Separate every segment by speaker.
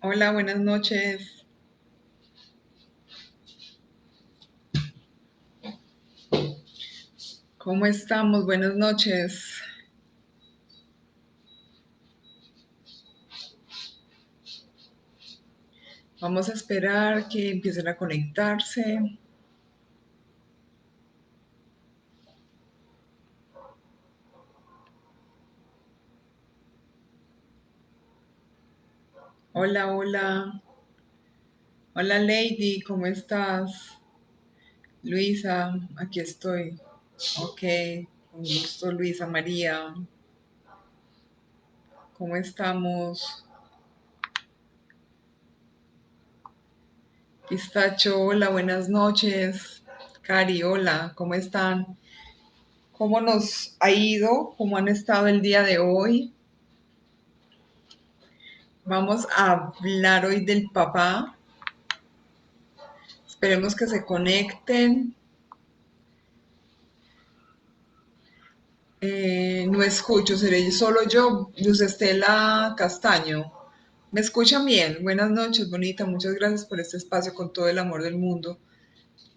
Speaker 1: Hola, buenas noches. ¿Cómo estamos? Buenas noches. Vamos a esperar que empiecen a conectarse. Hola, hola. Hola, Lady, ¿cómo estás? Luisa, aquí estoy. Ok, con gusto, Luisa María. ¿Cómo estamos? Pistacho, hola, buenas noches. Cari, hola, ¿cómo están? ¿Cómo nos ha ido? ¿Cómo han estado el día de hoy? Vamos a hablar hoy del papá. Esperemos que se conecten. No escucho, seré solo yo, Luz Estela Castaño. ¿Me escuchan bien? Buenas noches, bonita. Muchas gracias por este espacio con todo el amor del mundo.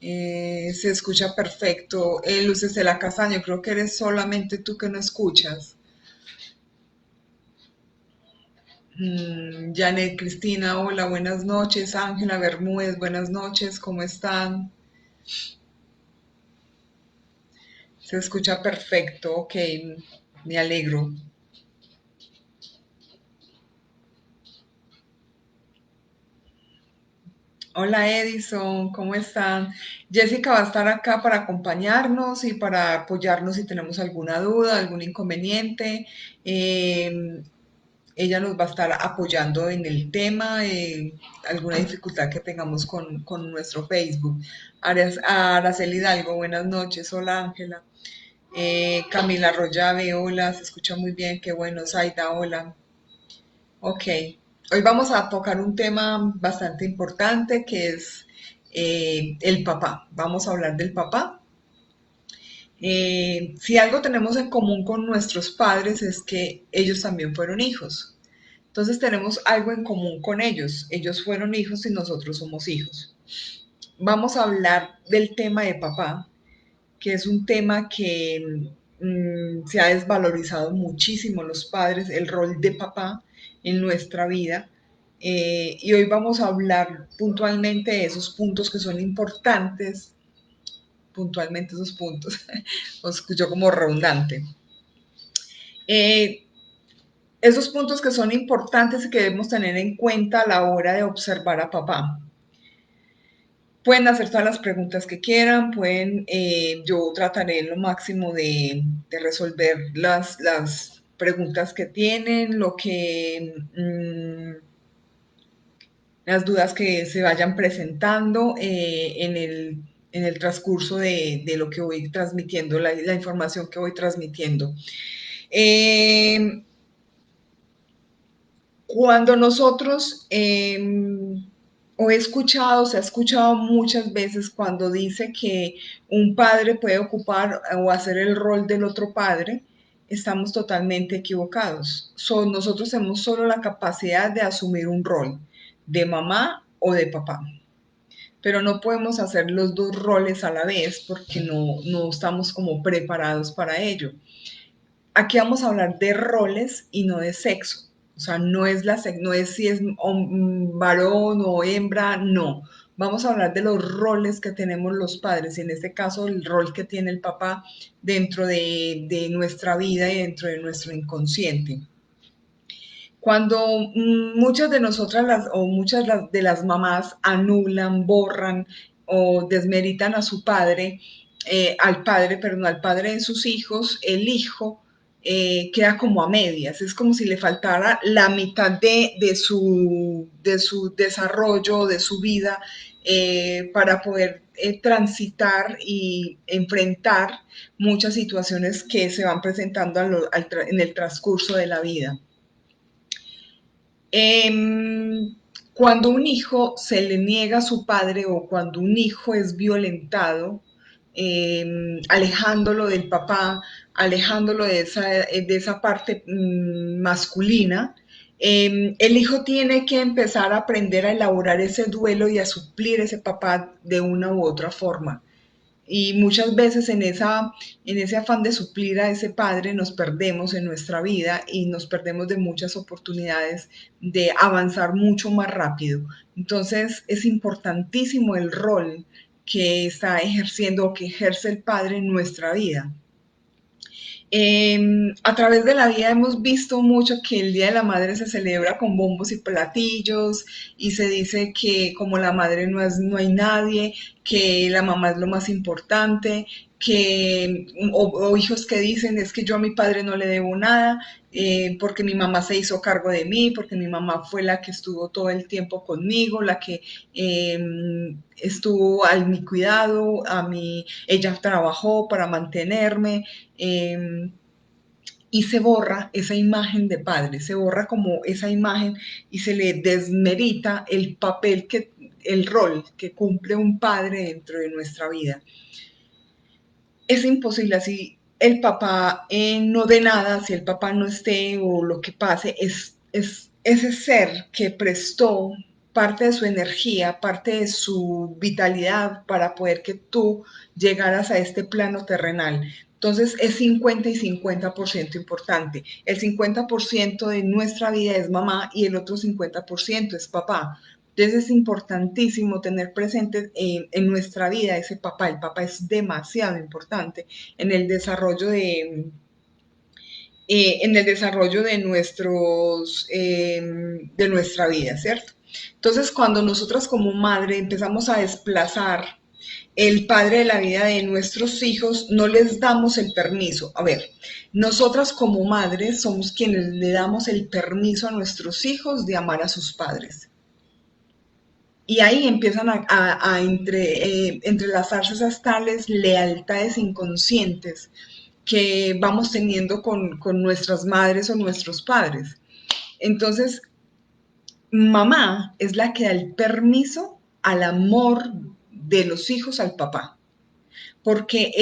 Speaker 1: Se escucha perfecto. Luz Estela Castaño, creo que eres solamente tú que no escuchas. Janet Cristina, hola, buenas noches. Ángela Bermúdez, buenas noches, ¿cómo están? Se escucha perfecto, ok, me alegro. Hola Edison, ¿cómo están? Jessica va a estar acá para acompañarnos y para apoyarnos si tenemos alguna duda, algún inconveniente. Eh, Ella nos va a estar apoyando en el tema, alguna dificultad que tengamos con nuestro Facebook. Araceli Hidalgo, buenas noches. Hola Ángela. Camila Rollave, hola, se escucha muy bien, qué bueno. Zaida, hola. Ok, hoy vamos a tocar un tema bastante importante que es el papá. Vamos a hablar del papá. Si algo tenemos en común con nuestros padres es que ellos también fueron hijos. Entonces tenemos algo en común con ellos. Ellos fueron hijos y nosotros somos hijos. Vamos a hablar del tema de papá, que es un tema que se ha desvalorizado muchísimo los padres, el rol de papá en nuestra vida. Y hoy vamos a hablar puntualmente de esos puntos que son importantes, puntualmente esos puntos, os escucho como redundante. Eh, Esos puntos que son importantes y que debemos tener en cuenta a la hora de observar a papá. Pueden hacer todas las preguntas que quieran, yo trataré lo máximo de resolver las preguntas que tienen, las dudas que se vayan presentando en el transcurso de lo que voy transmitiendo, la información que voy transmitiendo. Eh, Cuando nosotros, o he escuchado, se ha escuchado muchas veces cuando dice que un padre puede ocupar o hacer el rol del otro padre, estamos totalmente equivocados. Nosotros tenemos solo la capacidad de asumir un rol de mamá o de papá, pero no podemos hacer los dos roles a la vez porque no estamos como preparados para ello. Aquí vamos a hablar de roles y no de sexo. O sea, no es si es varón o hembra, no. Vamos a hablar de los roles que tenemos los padres y en este caso el rol que tiene el papá dentro de nuestra vida y dentro de nuestro inconsciente. Cuando muchas de nosotras o de las mamás anulan, borran o desmeritan a su padre, al padre de sus hijos, el hijo queda como a medias, es como si le faltara la mitad de su desarrollo, de su vida, para poder transitar y enfrentar muchas situaciones que se van presentando en el transcurso de la vida. Cuando un hijo se le niega a su padre o cuando un hijo es violentado, alejándolo del papá, alejándolo de esa parte masculina, El hijo tiene que empezar a aprender a elaborar ese duelo y a suplir ese papá de una u otra forma. Y muchas veces en ese afán de suplir a ese padre nos perdemos en nuestra vida y nos perdemos de muchas oportunidades de avanzar mucho más rápido. Entonces es importantísimo el rol que está ejerciendo o que ejerce el padre en nuestra vida. A través de la vida hemos visto mucho que el Día de la Madre se celebra con bombos y platillos y se dice que como la madre no hay nadie, que la mamá es lo más importante, o hijos que dicen es que yo a mi padre no le debo nada, porque mi mamá se hizo cargo de mí, porque mi mamá fue la que estuvo todo el tiempo conmigo, la que eh, estuvo a mi cuidado, ella trabajó para mantenerme. Eh, y se borra esa imagen de padre, se borra como esa imagen y se le desmerita el papel el rol que cumple un padre dentro de nuestra vida. Es imposible así el papá no de nada, si el papá no esté o lo que pase, es ese ser que prestó parte de su energía, parte de su vitalidad para poder que tú llegaras a este plano terrenal. Entonces es 50 y 50% importante. El 50% de nuestra vida es mamá y el otro 50% es papá. Entonces es importantísimo tener presente en nuestra vida ese papá. El papá es demasiado importante en el desarrollo de nuestra vida, ¿cierto? Entonces, cuando nosotras como madre empezamos a desplazar el padre de la vida de nuestros hijos, no les damos el permiso. A ver, nosotras como madres somos quienes le damos el permiso a nuestros hijos de amar a sus padres. Y ahí empiezan a entrelazarse esas tales lealtades inconscientes que vamos teniendo con nuestras madres o nuestros padres. Entonces, mamá es la que da el permiso al amor de los hijos al papá, porque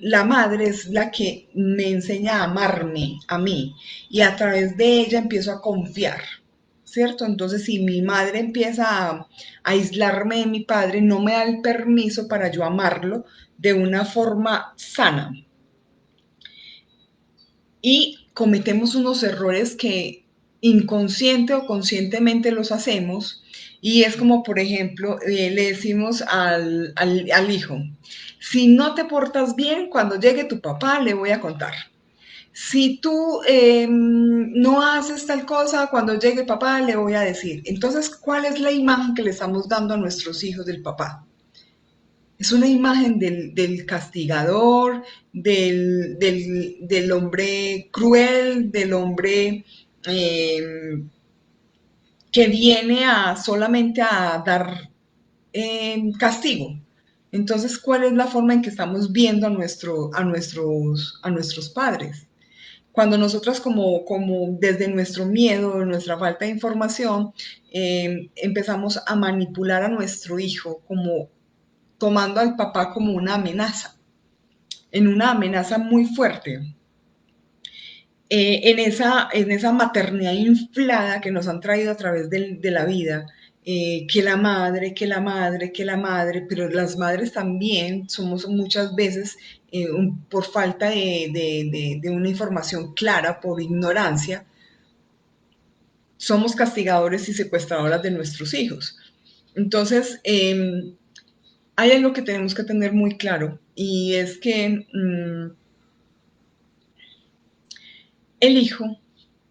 Speaker 1: la madre es la que me enseña a amarme a mí y a través de ella empiezo a confiar, ¿cierto? Entonces, si mi madre empieza a aislarme de mi padre, no me da el permiso para yo amarlo de una forma sana. Y cometemos unos errores que inconsciente o conscientemente los hacemos y es como, por ejemplo, le decimos al hijo, si no te portas bien, cuando llegue tu papá le voy a contar. Si tú no haces tal cosa, cuando llegue papá le voy a decir. Entonces, ¿cuál es la imagen que le estamos dando a nuestros hijos del papá? Es una imagen del castigador, del hombre cruel, del hombre eh, que viene solamente a dar castigo. Entonces, ¿cuál es la forma en que estamos viendo a nuestros padres? Cuando nosotras como desde nuestro miedo, nuestra falta de información, empezamos a manipular a nuestro hijo como tomando al papá como una amenaza, en una amenaza muy fuerte, en esa maternidad inflada que nos han traído a través de la vida, que la madre, que la madre, que la madre, pero las madres también somos muchas veces, por falta de una información clara, por ignorancia, somos castigadores y secuestradoras de nuestros hijos. Entonces, hay algo que tenemos que tener muy claro y es que el hijo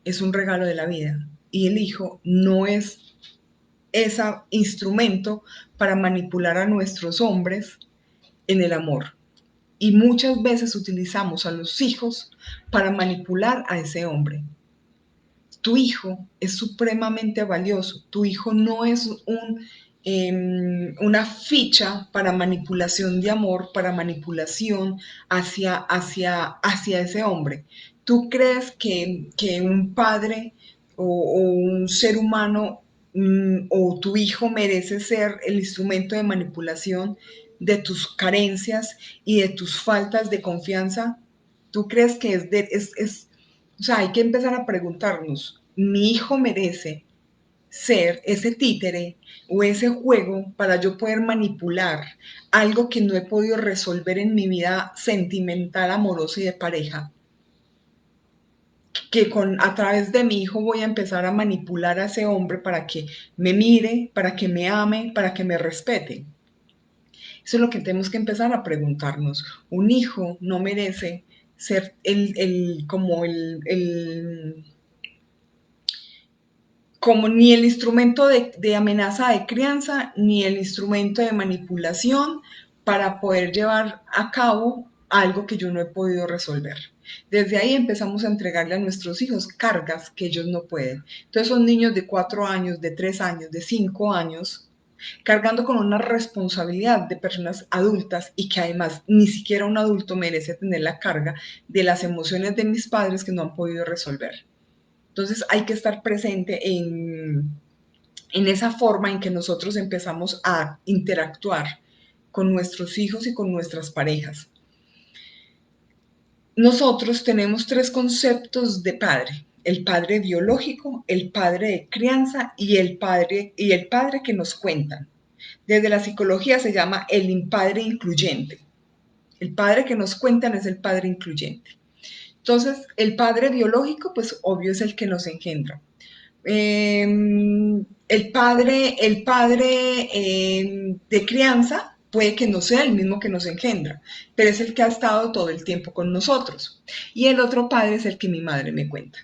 Speaker 1: es un regalo de la vida y el hijo no es ese instrumento para manipular a nuestros hombres en el amor. Y muchas veces utilizamos a los hijos para manipular a ese hombre. Tu hijo es supremamente valioso. Tu hijo no es una ficha para manipulación de amor, para manipulación hacia ese hombre. ¿Tú crees que un padre o un ser humano o tu hijo merece ser el instrumento de manipulación de tus carencias y de tus faltas de confianza? ¿Tú crees que o sea, hay que empezar a preguntarnos, mi hijo merece ser ese títere o ese juego para yo poder manipular algo que no he podido resolver en mi vida sentimental, amorosa y de pareja, que a través de mi hijo voy a empezar a manipular a ese hombre para que me mire, para que me ame, para que me respete. Eso es lo que tenemos que empezar a preguntarnos. Un hijo no merece ser como ni el instrumento de amenaza de crianza, ni el instrumento de manipulación para poder llevar a cabo algo que yo no he podido resolver. Desde ahí empezamos a entregarle a nuestros hijos cargas que ellos no pueden. Entonces son niños de 4 años, de 3 años, de 5 años, cargando con una responsabilidad de personas adultas y que además ni siquiera un adulto merece tener la carga de las emociones de mis padres que no han podido resolver. Entonces hay que estar presente en esa forma en que nosotros empezamos a interactuar con nuestros hijos y con nuestras parejas. Nosotros tenemos 3 conceptos de padre: el padre biológico, el padre de crianza y el padre que nos cuentan. Desde la psicología se llama el padre incluyente. El padre que nos cuentan es el padre incluyente. Entonces, el padre biológico, pues obvio es el que nos engendra. El padre de crianza puede que no sea el mismo que nos engendra, pero es el que ha estado todo el tiempo con nosotros. Y el otro padre es el que mi madre me cuenta.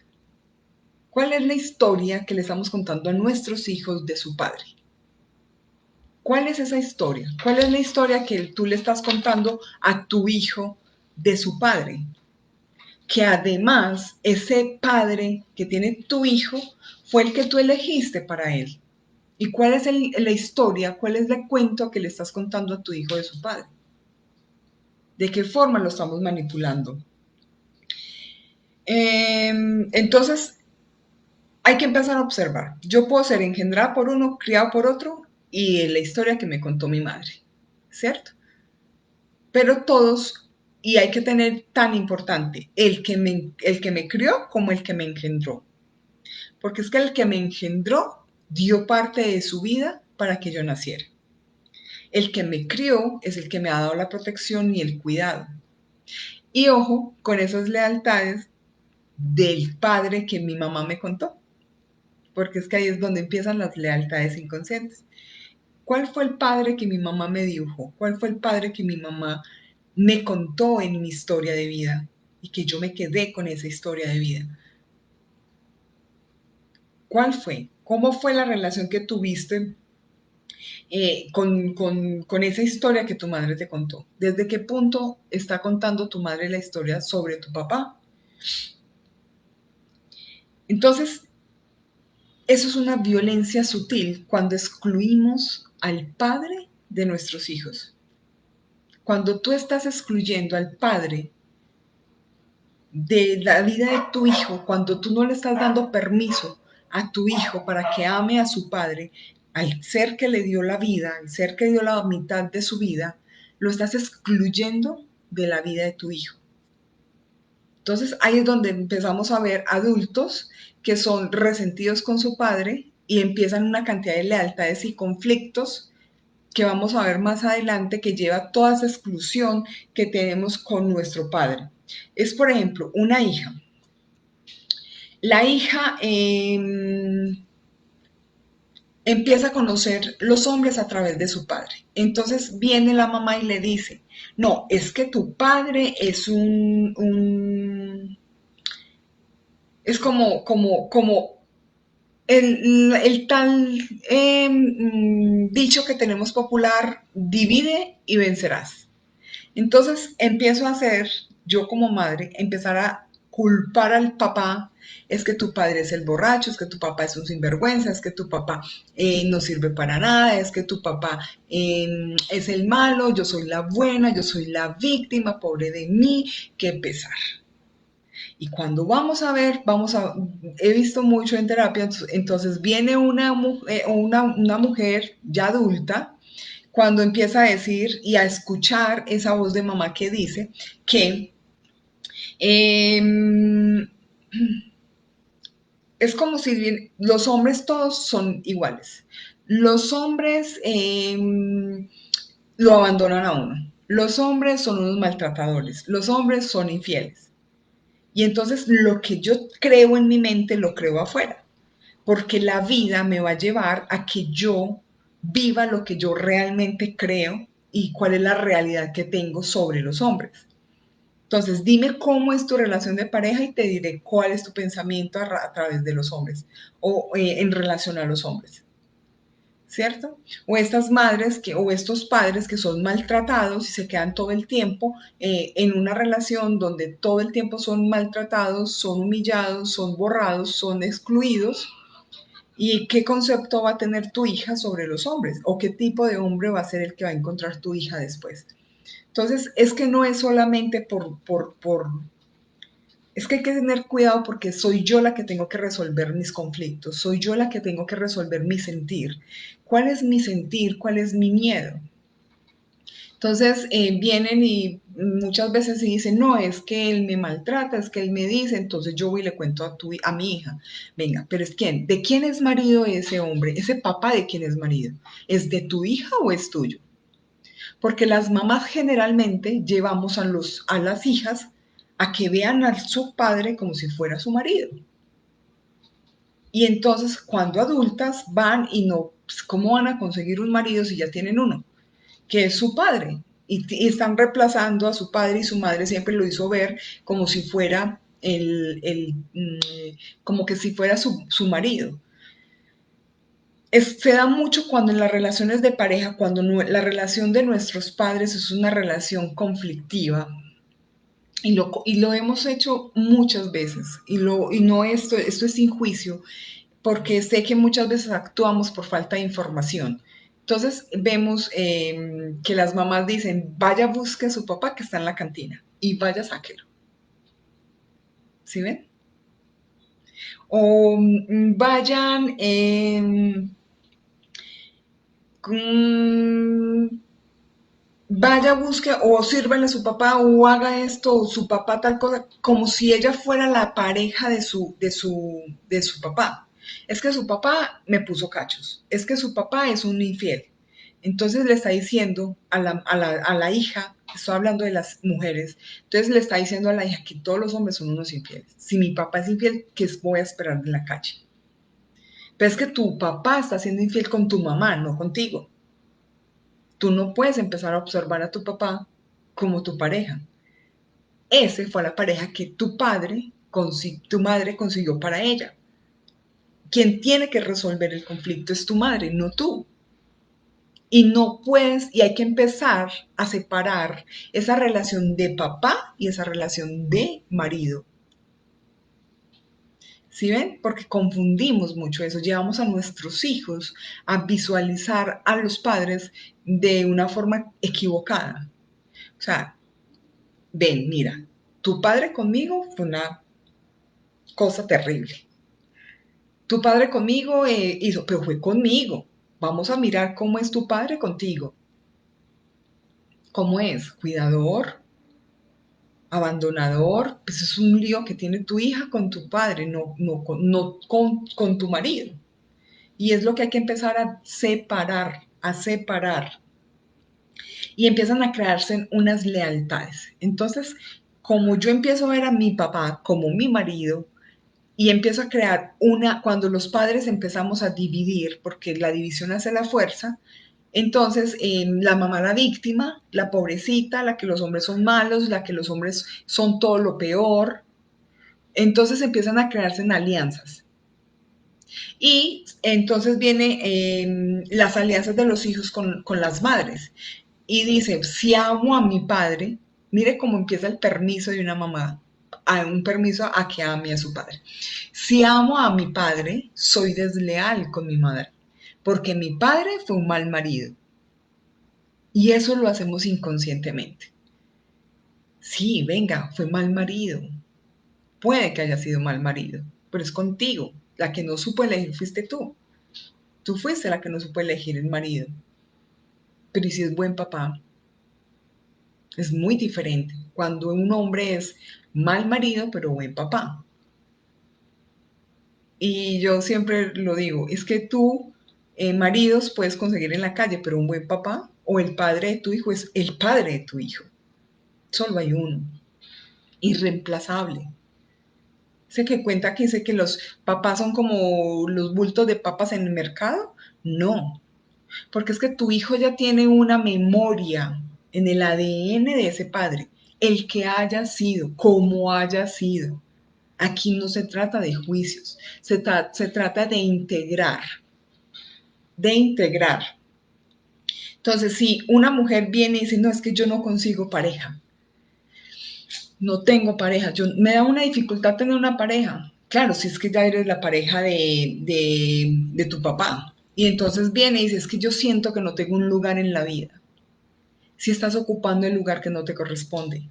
Speaker 1: ¿Cuál es la historia que le estamos contando a nuestros hijos de su padre? ¿Cuál es esa historia? ¿Cuál es la historia que tú le estás contando a tu hijo de su padre? Que además ese padre que tiene tu hijo fue el que tú elegiste para él. ¿Y cuál es la historia, cuál es el cuento que le estás contando a tu hijo de su padre? ¿De qué forma lo estamos manipulando? Entonces, hay que empezar a observar. Yo puedo ser engendrada por uno, criado por otro, y la historia que me contó mi madre, ¿cierto? Pero todos, y hay que tener tan importante, el que me crió como el que me engendró. Porque es que el que me engendró dio parte de su vida para que yo naciera. El que me crió es el que me ha dado la protección y el cuidado. Y ojo con esas lealtades del padre que mi mamá me contó, porque es que ahí es donde empiezan las lealtades inconscientes. ¿Cuál fue el padre que mi mamá me dibujó? ¿Cuál fue el padre que mi mamá me contó en mi historia de vida? Y que yo me quedé con esa historia de vida. ¿Cuál fue? ¿Cómo fue la relación que tuviste con esa historia que tu madre te contó? ¿Desde qué punto está contando tu madre la historia sobre tu papá? Entonces, eso es una violencia sutil cuando excluimos al padre de nuestros hijos. Cuando tú estás excluyendo al padre de la vida de tu hijo, cuando tú no le estás dando permiso a tu hijo para que ame a su padre, al ser que le dio la vida, al ser que dio la mitad de su vida, lo estás excluyendo de la vida de tu hijo. Entonces ahí es donde empezamos a ver adultos que son resentidos con su padre y empiezan una cantidad de lealtades y conflictos que vamos a ver más adelante que lleva toda esa exclusión que tenemos con nuestro padre. Es, por ejemplo, una hija. La hija empieza a conocer los hombres a través de su padre. Entonces viene la mamá y le dice, no, es que tu padre es es como el tal dicho que tenemos popular, divide y vencerás. Entonces empiezo a hacer, yo como madre, empezar a culpar al papá, es que tu padre es el borracho, es que tu papá es un sinvergüenza, es que tu papá no sirve para nada, es que tu papá es el malo, yo soy la buena, yo soy la víctima, pobre de mí, qué pesar. Y cuando vamos a ver, he visto mucho en terapia, entonces viene una mujer ya adulta, cuando empieza a decir y a escuchar esa voz de mamá que dice que eh, es como si los hombres todos son iguales. Los hombres lo abandonan a uno. Los hombres son unos maltratadores. Los hombres son infieles. Y entonces lo que yo creo en mi mente lo creo afuera. Porque la vida me va a llevar a que yo viva lo que yo realmente creo y cuál es la realidad que tengo sobre los hombres. Entonces, dime cómo es tu relación de pareja y te diré cuál es tu pensamiento a través de los hombres o en relación a los hombres, ¿cierto? O estas madres o estos padres que son maltratados y se quedan todo el tiempo en una relación donde todo el tiempo son maltratados, son humillados, son borrados, son excluidos. ¿Y qué concepto va a tener tu hija sobre los hombres? ¿O qué tipo de hombre va a ser el que va a encontrar tu hija después? Entonces, es que no es solamente es que hay que tener cuidado porque soy yo la que tengo que resolver mis conflictos, soy yo la que tengo que resolver mi sentir. ¿Cuál es mi sentir? ¿Cuál es mi miedo? Entonces vienen y muchas veces se dicen, no, es que él me maltrata, es que él me dice, entonces yo voy y le cuento a mi hija, venga, pero es quién, ¿de quién es marido ese hombre? ¿Ese papá de quién es marido? ¿Es de tu hija o es tuyo? Porque las mamás generalmente llevamos a las hijas a que vean a su padre como si fuera su marido. Y entonces cuando adultas van y no, pues, ¿cómo van a conseguir un marido si ya tienen uno? Que es su padre. Y están reemplazando a su padre y su madre siempre lo hizo ver como si fuera como que si fuera su marido. Se da mucho cuando en las relaciones de pareja, cuando la relación de nuestros padres es una relación conflictiva, y lo hemos hecho muchas veces, y no esto es sin juicio, porque sé que muchas veces actuamos por falta de información. Entonces vemos que las mamás dicen, vaya busque a su papá que está en la cantina y vaya sáquelo. ¿Sí ven? O vayan, vaya, busque o sírvele a su papá o haga esto o su papá tal cosa, como si ella fuera la pareja de su papá. Es que su papá me puso cachos, es que su papá es un infiel. Entonces le está diciendo a la hija, estoy hablando de las mujeres, entonces le está diciendo a la hija que todos los hombres son unos infieles. Si mi papá es infiel, ¿qué voy a esperar en la calle? Pero es que tu papá está siendo infiel con tu mamá, no contigo. Tú no puedes empezar a observar a tu papá como tu pareja. Ese fue la pareja que tu madre consiguió para ella. Quien tiene que resolver el conflicto es tu madre, no tú. Y no puedes, y hay que empezar a separar esa relación de papá y esa relación de marido. ¿Sí ven? Porque confundimos mucho eso. Llevamos a nuestros hijos a visualizar a los padres de una forma equivocada. O sea, ven, mira, tu padre conmigo fue una cosa terrible. Tu padre conmigo hizo, pero fue conmigo. Vamos a mirar cómo es tu padre contigo. ¿Cómo es? Cuidador, abandonador. Pues es un lío que tiene tu hija con tu padre, no con tu marido. Y es lo que hay que empezar a separar, a separar. Y empiezan a crearse unas lealtades. Entonces, como yo empiezo a ver a mi papá como mi marido, y empiezo a crear cuando los padres empezamos a dividir, porque la división hace la fuerza, entonces la mamá la víctima, la pobrecita, la que los hombres son malos, la que los hombres son todo lo peor, entonces empiezan a crearse en alianzas. Y entonces vienen las alianzas de los hijos con las madres. Y dice, si amo a mi padre, mire cómo empieza el permiso de una mamá, un permiso a que ame a su padre. Si amo a mi padre, soy desleal con mi madre, porque mi padre fue un mal marido. Y eso lo hacemos inconscientemente. Sí, venga, fue mal marido. Puede que haya sido mal marido, pero es contigo. La que no supo elegir fuiste tú. Tú fuiste la que no supo elegir el marido. Pero ¿y si es buen papá? Es muy diferente cuando un hombre es mal marido, pero buen papá. Y yo siempre lo digo, es que tú, maridos, puedes conseguir en la calle, pero un buen papá o el padre de tu hijo es el padre de tu hijo. Solo hay uno, irreemplazable. Ese que cuenta que dice que los papás son como los bultos de papas en el mercado. No, porque es que tu hijo ya tiene una memoria en el ADN de ese padre, el que haya sido, como haya sido. Aquí no se trata de juicios, se trata de integrar, de integrar. Entonces, si una mujer viene y dice, no, es que yo no consigo pareja, no tengo pareja, me da una dificultad tener una pareja. Claro, si es que ya eres la pareja de tu papá. Y entonces viene y dice, es que yo siento que no tengo un lugar en la vida. Si estás ocupando el lugar que no te corresponde.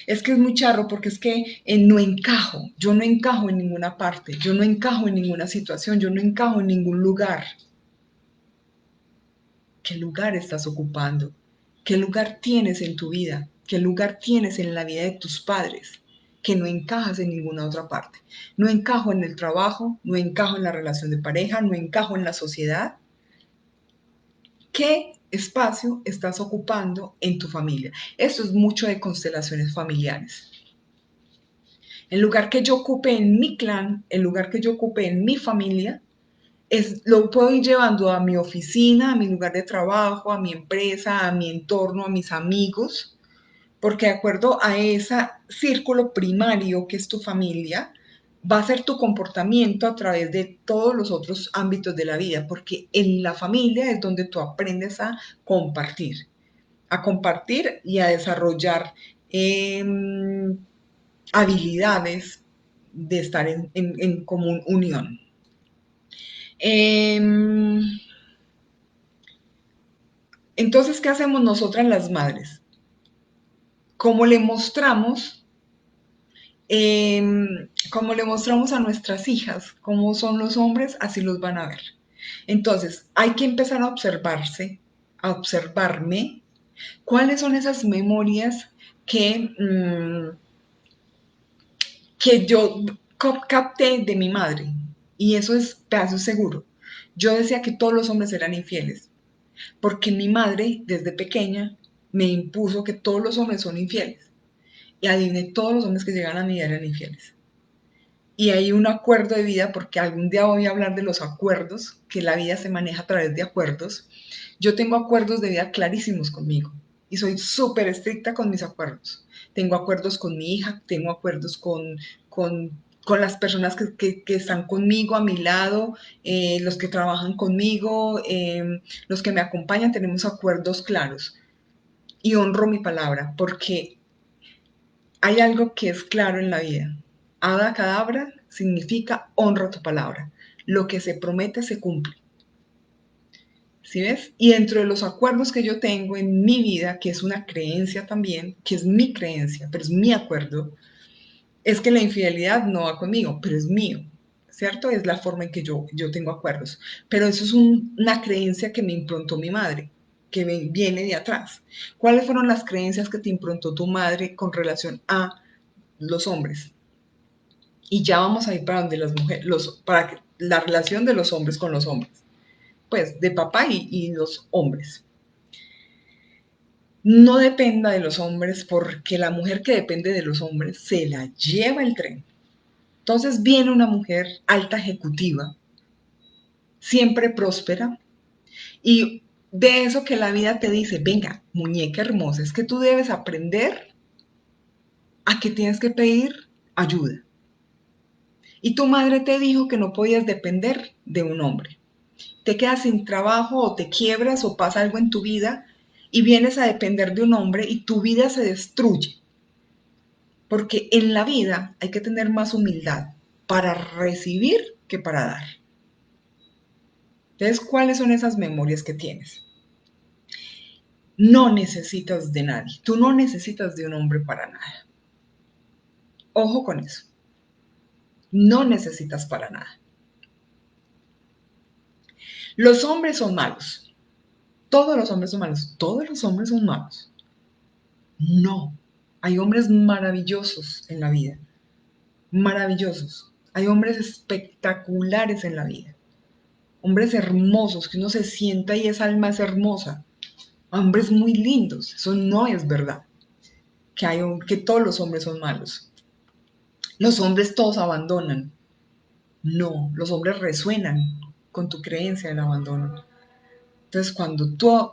Speaker 1: Es que es muy charro porque es que no encajo, yo no encajo en ninguna parte, yo no encajo en ninguna situación, yo no encajo en ningún lugar. ¿Qué lugar estás ocupando? ¿Qué lugar tienes en tu vida? ¿Qué lugar tienes en la vida de tus padres? Que no encajas en ninguna otra parte. No encajo en el trabajo, no encajo en la relación de pareja, no encajo en la sociedad. ¿Qué espacio estás ocupando en tu familia? Esto es mucho de constelaciones familiares. El lugar que yo ocupe en mi clan, el lugar que yo ocupe en mi familia, lo puedo ir llevando a mi oficina, a mi lugar de trabajo, a mi empresa, a mi entorno, a mis amigos, porque de acuerdo a ese círculo primario que es tu familia, va a ser tu comportamiento a través de todos los otros ámbitos de la vida, porque en la familia es donde tú aprendes a compartir y a desarrollar eh, habilidades de estar en común unión. Eh, entonces, ¿qué hacemos nosotras las madres? ¿Cómo le mostramos, como le mostramos a nuestras hijas cómo son los hombres, así los van a ver? Entonces, hay que empezar a observarse, a observarme, cuáles son esas memorias que yo capté de mi madre. Y eso es pedazo seguro. Yo decía que todos los hombres eran infieles, porque mi madre, desde pequeña, me impuso que todos los hombres son infieles. Y adiviné, todos los hombres que llegan a mi vida eran infieles. Y hay un acuerdo de vida, porque algún día voy a hablar de los acuerdos, que la vida se maneja a través de acuerdos. Yo tengo acuerdos de vida clarísimos conmigo y soy súper estricta con mis acuerdos. Tengo acuerdos con mi hija, tengo acuerdos con las personas que están conmigo, a mi lado, los que trabajan conmigo, los que me acompañan, tenemos acuerdos claros. Y honro mi palabra, porque hay algo que es claro en la vida. Hada cadabra significa honra tu palabra. Lo que se promete se cumple. ¿Sí ves? Y dentro de los acuerdos que yo tengo en mi vida, que es una creencia también, que es mi creencia, pero es mi acuerdo, es que la infidelidad no va conmigo, pero es mío, ¿cierto? Es la forma en que yo tengo acuerdos. Pero eso es una creencia que me improntó mi madre, que viene de atrás. ¿Cuáles fueron las creencias que te improntó tu madre con relación a los hombres? Y ya vamos a ir para donde las mujeres, para la relación de los hombres con los hombres, pues de papá y los hombres. No dependa de los hombres, porque la mujer que depende de los hombres se la lleva el tren. Entonces viene una mujer alta ejecutiva, siempre próspera, y de eso que la vida te dice, venga, muñeca hermosa, es que tú debes aprender a que tienes que pedir ayuda. Y tu madre te dijo que no podías depender de un hombre. Te quedas sin trabajo o te quiebras o pasa algo en tu vida y vienes a depender de un hombre y tu vida se destruye. Porque en la vida hay que tener más humildad para recibir que para dar. Entonces, ¿cuáles son esas memorias que tienes? No necesitas de nadie. Tú no necesitas de un hombre para nada. Ojo con eso. No necesitas para nada. Los hombres son malos. Todos los hombres son malos. Todos los hombres son malos. No. Hay hombres maravillosos en la vida. Maravillosos. Hay hombres espectaculares en la vida, hombres hermosos, que uno se sienta y esa alma es hermosa, hombres muy lindos. Eso no es verdad, que todos los hombres son malos. Los hombres todos abandonan. No, los hombres resuenan con tu creencia del abandono. Entonces, cuando tú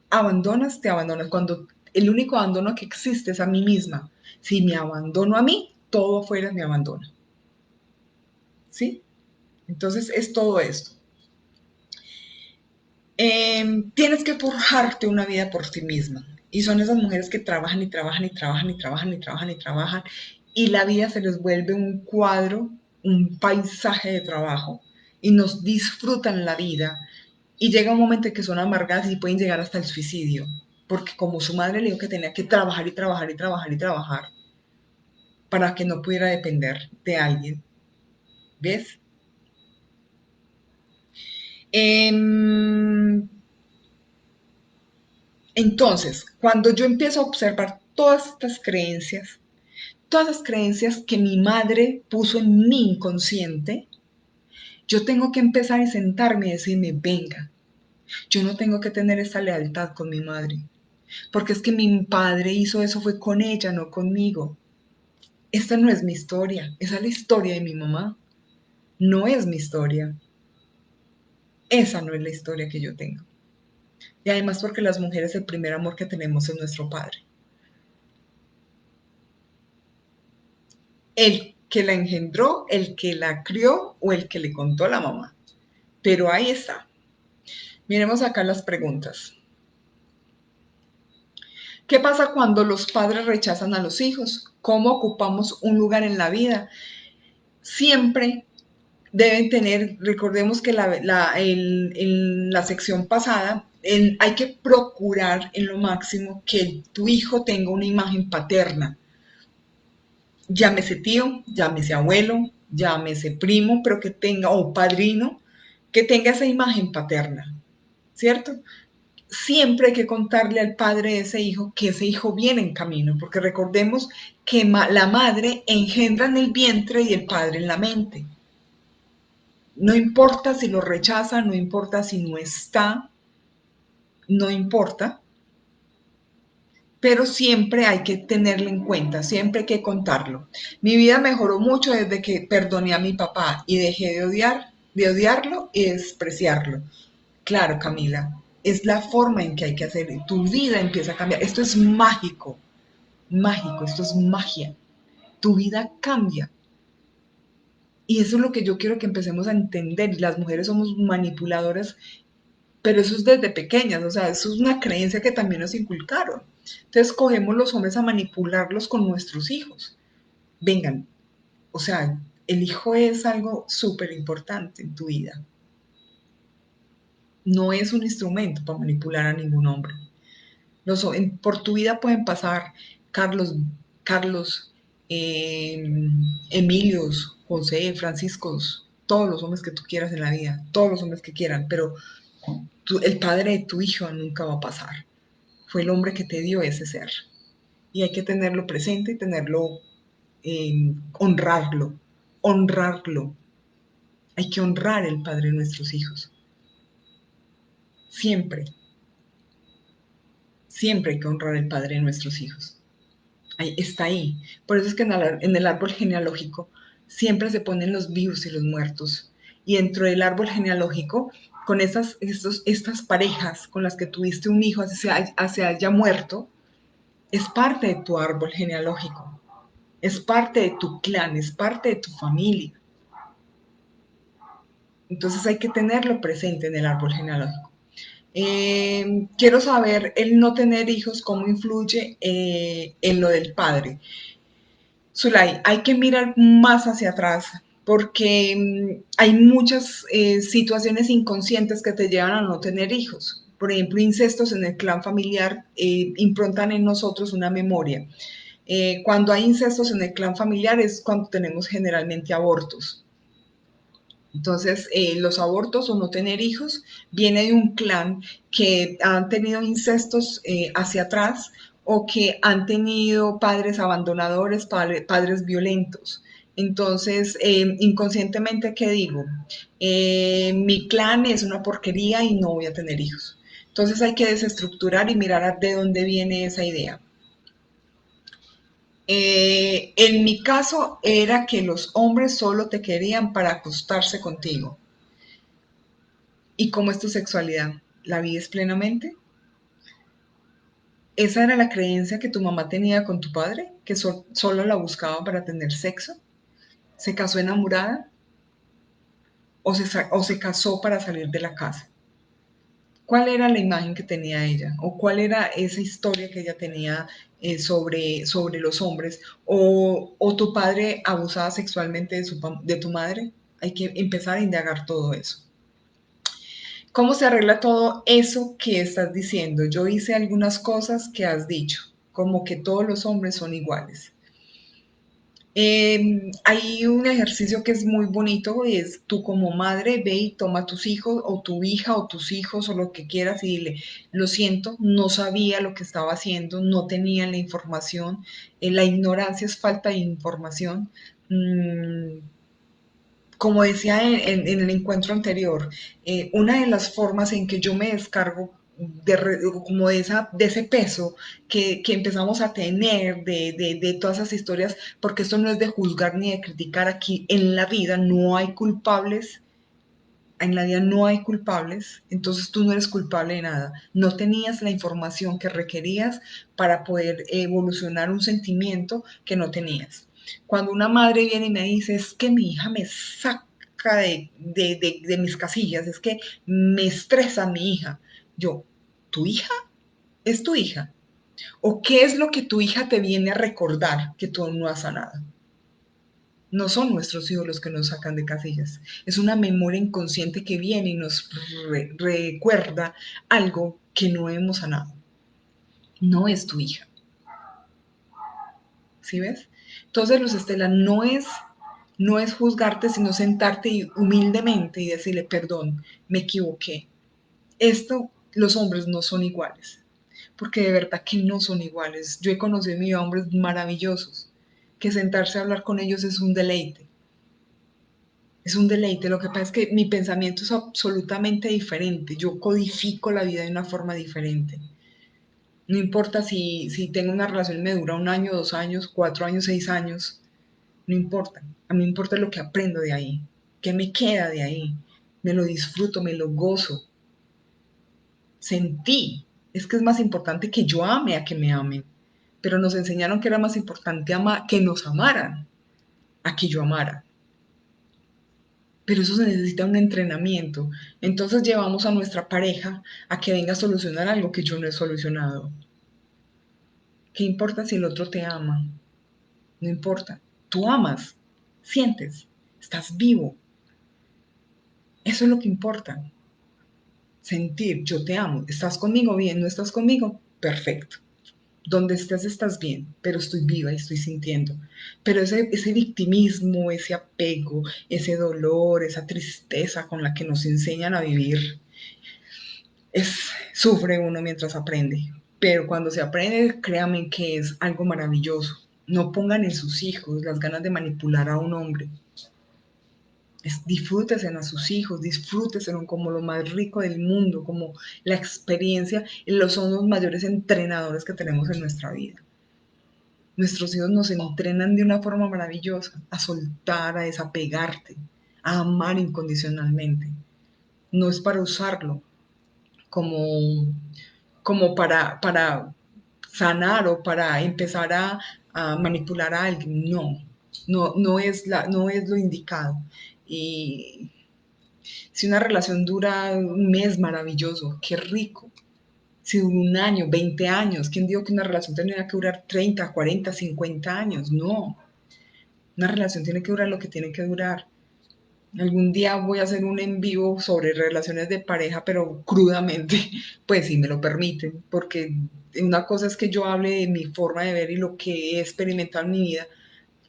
Speaker 1: abandonas, te abandonas. Cuando el único abandono que existe es a mí misma. Si me abandono a mí, todo afuera me abandona. ¿Sí? Entonces, es todo esto. Tienes que forjarte una vida por ti misma. Y son esas mujeres que trabajan y trabajan y trabajan y trabajan y trabajan y trabajan y la vida se les vuelve un cuadro, un paisaje de trabajo y nos disfrutan la vida y llega un momento en que son amargadas y pueden llegar hasta el suicidio, porque como su madre le dijo que tenía que trabajar y trabajar y trabajar y trabajar para que no pudiera depender de alguien, ¿ves? Eh, Entonces, cuando yo empiezo a observar todas las creencias que mi madre puso en mi inconsciente, yo tengo que empezar y sentarme y decirme, venga, yo no tengo que tener esa lealtad con mi madre, porque es que mi padre hizo eso fue con ella, no conmigo. Esta no es mi historia, esa es la historia de mi mamá, no es mi historia, esa no es la historia que yo tengo. Y además porque las mujeres el primer amor que tenemos es nuestro padre. El que la engendró, el que la crió o el que le contó a la mamá. Pero ahí está. Miremos acá las preguntas. ¿Qué pasa cuando los padres rechazan a los hijos? ¿Cómo ocupamos un lugar en la vida? Siempre deben tener, recordemos que en la sección pasada, hay que procurar en lo máximo que tu hijo tenga una imagen paterna. Llámese tío, llámese abuelo, llámese primo, pero que tenga, o padrino, que tenga esa imagen paterna, ¿cierto? Siempre hay que contarle al padre de ese hijo que ese hijo viene en camino, porque recordemos que la madre engendra en el vientre y el padre en la mente. No importa si lo rechaza, no importa si no está, no importa, pero siempre hay que tenerlo en cuenta, siempre hay que contarlo. Mi vida mejoró mucho desde que perdoné a mi papá y dejé de odiarlo y despreciarlo. Claro, Camila, es la forma en que hay que hacer. Tu vida empieza a cambiar. Esto es mágico, mágico, esto es magia. Tu vida cambia. Y eso es lo que yo quiero que empecemos a entender. Las mujeres somos manipuladoras, pero eso es desde pequeñas, o sea, eso es una creencia que también nos inculcaron. Entonces cogemos los hombres a manipularlos con nuestros hijos. Vengan, o sea, el hijo es algo súper importante en tu vida. No es un instrumento para manipular a ningún hombre. Por tu vida pueden pasar Carlos, Carlos, eh, Emilios, José, Franciscos, todos los hombres que tú quieras en la vida, todos los hombres que quieran, pero el padre de tu hijo nunca va a pasar. Fue el hombre que te dio ese ser. Y hay que tenerlo presente y tenerlo, honrarlo, honrarlo. Hay que honrar el padre de nuestros hijos. Siempre, siempre hay que honrar el padre de nuestros hijos. Ahí, está ahí. Por eso es que en el árbol genealógico siempre se ponen los vivos y los muertos. Y dentro del árbol genealógico, con estas parejas con las que tuviste un hijo hace haya muerto, es parte de tu árbol genealógico, es parte de tu clan, es parte de tu familia. Entonces hay que tenerlo presente en el árbol genealógico. Quiero saber el no tener hijos, cómo influye en lo del padre. Zulay, hay que mirar más hacia atrás porque hay muchas situaciones inconscientes que te llevan a no tener hijos. Por ejemplo, incestos en el clan familiar improntan en nosotros una memoria. Cuando hay incestos en el clan familiar es cuando tenemos generalmente abortos. Entonces, los abortos o no tener hijos viene de un clan que han tenido incestos hacia atrás o que han tenido padres abandonadores, padres violentos. Entonces, inconscientemente, ¿qué digo? Mi clan es una porquería y no voy a tener hijos. Entonces hay que desestructurar y mirar de dónde viene esa idea. En mi caso era que los hombres solo te querían para acostarse contigo. ¿Y cómo es tu sexualidad? ¿La vives plenamente? ¿Esa era la creencia que tu mamá tenía con tu padre? ¿Que solo la buscaba para tener sexo? ¿Se casó enamorada o se casó para salir de la casa? ¿Cuál era la imagen que tenía ella? ¿O cuál era esa historia que ella tenía sobre los hombres? ¿O tu padre abusaba sexualmente de tu madre? Hay que empezar a indagar todo eso. ¿Cómo se arregla todo eso que estás diciendo? Yo hice algunas cosas que has dicho, como que todos los hombres son iguales. Hay un ejercicio que es muy bonito y es tú como madre ve y toma a tus hijos o tu hija o tus hijos o lo que quieras y dile, lo siento, no sabía lo que estaba haciendo, no tenía la información, la ignorancia es falta de información. Mm, como decía en el encuentro anterior, una de las formas en que yo me descargo como de ese peso que empezamos a tener de todas esas historias, porque esto no es de juzgar ni de criticar, aquí en la vida no hay culpables, en la vida no hay culpables, entonces tú no eres culpable de nada, no tenías la información que requerías para poder evolucionar un sentimiento que no tenías. Cuando una madre viene y me dice, es que mi hija me saca de mis casillas, es que me estresa mi hija, yo, ¿tu hija? ¿Es tu hija? ¿O qué es lo que tu hija te viene a recordar que tú no has sanado? No son nuestros hijos los que nos sacan de casillas. Es una memoria inconsciente que viene y nos recuerda algo que no hemos sanado. No es tu hija. ¿Sí ves? Entonces, Luz Estela, no es juzgarte, sino sentarte humildemente y decirle, perdón, me equivoqué. Esto, los hombres no son iguales, porque de verdad que no son iguales. Yo he conocido en mi vida hombres maravillosos, que sentarse a hablar con ellos es un deleite. Es un deleite. Lo que pasa es que mi pensamiento es absolutamente diferente. Yo codifico la vida de una forma diferente. No importa si tengo una relación y me dura 1 año, 2 años, 4 años, 6 años. No importa. A mí me importa lo que aprendo de ahí. ¿Qué me queda de ahí? Me lo disfruto, me lo gozo. Sentí. Es que es más importante que yo ame a que me amen. Pero nos enseñaron que era más importante que nos amaran a que yo amara. Pero eso se necesita un entrenamiento. Entonces llevamos a nuestra pareja a que venga a solucionar algo que yo no he solucionado. ¿Qué importa si el otro te ama? No importa. Tú amas, sientes, estás vivo. Eso es lo que importa. Sentir, yo te amo. ¿Estás conmigo bien? ¿No estás conmigo? Perfecto. Donde estés estás bien, pero estoy viva y estoy sintiendo. Pero ese victimismo, ese apego, ese dolor, esa tristeza con la que nos enseñan a vivir, sufre uno mientras aprende, pero cuando se aprende, créanme que es algo maravilloso. No pongan en sus hijos las ganas de manipular a un hombre. Disfrútense a sus hijos, disfrútense como lo más rico del mundo, como la experiencia, son los mayores entrenadores que tenemos en nuestra vida. Nuestros hijos nos entrenan de una forma maravillosa a soltar, a desapegarte, a amar incondicionalmente. No es para usarlo como para sanar o para empezar a manipular a alguien. No es lo indicado. Y si una relación dura un mes, maravilloso, qué rico. Si dura 1 año, 20 años, ¿quién dijo que una relación tenía que durar 30, 40, 50 años? No. Una relación tiene que durar lo que tiene que durar. Algún día voy a hacer un en vivo sobre relaciones de pareja, pero crudamente, pues si me lo permiten, porque una cosa es que yo hable de mi forma de ver y lo que he experimentado en mi vida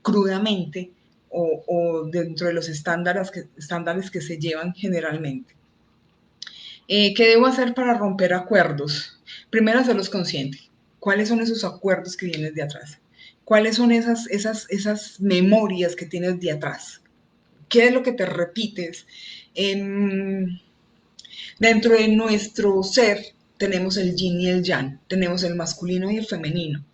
Speaker 1: crudamente o dentro de los estándares que se llevan generalmente. ¿Qué debo hacer para romper acuerdos? Primero, hacerlos conscientes. ¿Cuáles son esos acuerdos que vienen de atrás? ¿Cuáles son esas memorias que tienes de atrás? ¿Qué es lo que te repites? En, Dentro de nuestro ser tenemos el yin y el yang, tenemos el masculino y el femenino.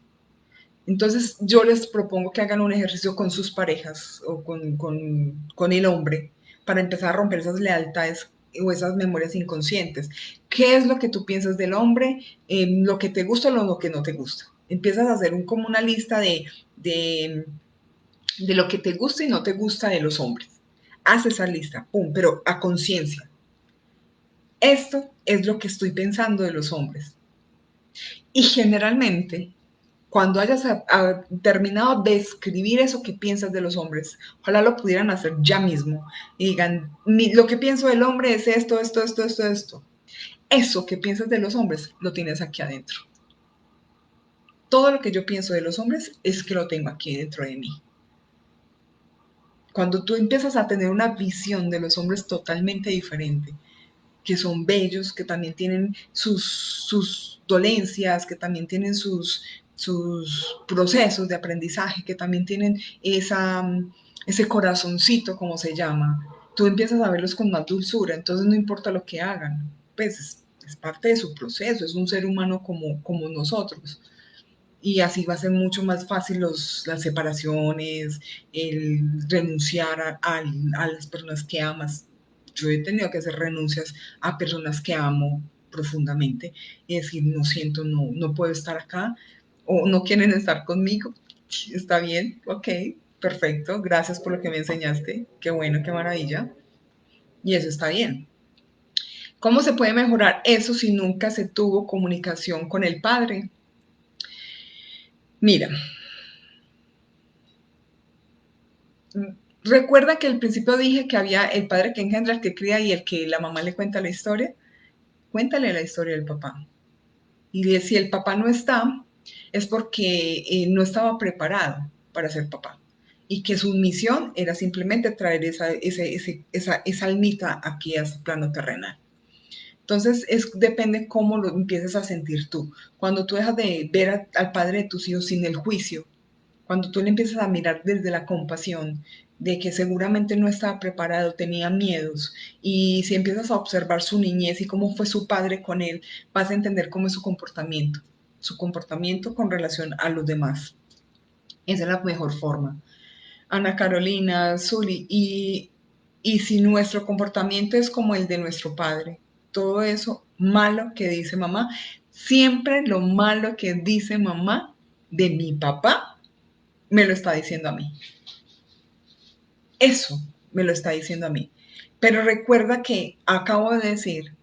Speaker 1: Entonces yo les propongo que hagan un ejercicio con sus parejas o con el hombre para empezar a romper esas lealtades o esas memorias inconscientes. ¿Qué es lo que tú piensas del hombre? Lo que te gusta o lo que no te gusta. Empiezas a hacer como una lista de, de lo que te gusta y no te gusta de los hombres. Haz esa lista, pum, pero a conciencia. Esto es lo que estoy pensando de los hombres. Y generalmente, cuando hayas terminado de escribir eso que piensas de los hombres, ojalá lo pudieran hacer ya mismo y digan, lo que pienso del hombre es esto, esto, esto, esto, esto. Eso que piensas de los hombres lo tienes aquí adentro. Todo lo que yo pienso de los hombres es que lo tengo aquí dentro de mí. Cuando tú empiezas a tener una visión de los hombres totalmente diferente, que son bellos, que también tienen sus dolencias, que también tienen sus procesos de aprendizaje, que también tienen ese corazoncito, como se llama. Tú empiezas a verlos con más dulzura, entonces no importa lo que hagan, pues es parte de su proceso, es un ser humano como nosotros. Y así va a ser mucho más fácil las separaciones, el renunciar a las personas que amas. Yo he tenido que hacer renuncias a personas que amo profundamente y decir, no siento, no puedo estar acá o no quieren estar conmigo. Está bien, ok, perfecto, gracias por lo que me enseñaste, qué bueno, qué maravilla. Y eso está bien. ¿Cómo se puede mejorar eso si nunca se tuvo comunicación con el padre? Mira, recuerda que al principio dije que había el padre que engendra, el que cría y el que la mamá le cuenta la historia. Cuéntale la historia del papá. Y si el papá no está, es porque no estaba preparado para ser papá. Y que su misión era simplemente traer esa almita aquí a este plano terrenal. Entonces, depende cómo lo empieces a sentir tú. Cuando tú dejas de ver al padre de tus hijos sin el juicio, cuando tú le empiezas a mirar desde la compasión de que seguramente no estaba preparado, tenía miedos, y si empiezas a observar su niñez y cómo fue su padre con él, vas a entender cómo es su comportamiento con relación a los demás. Esa es la mejor forma. Ana Carolina, Zuli, y si nuestro comportamiento es como el de nuestro padre, todo eso malo que dice mamá, siempre lo malo que dice mamá de mi papá me lo está diciendo a mí. Eso me lo está diciendo a mí. Pero recuerda que acabo de decir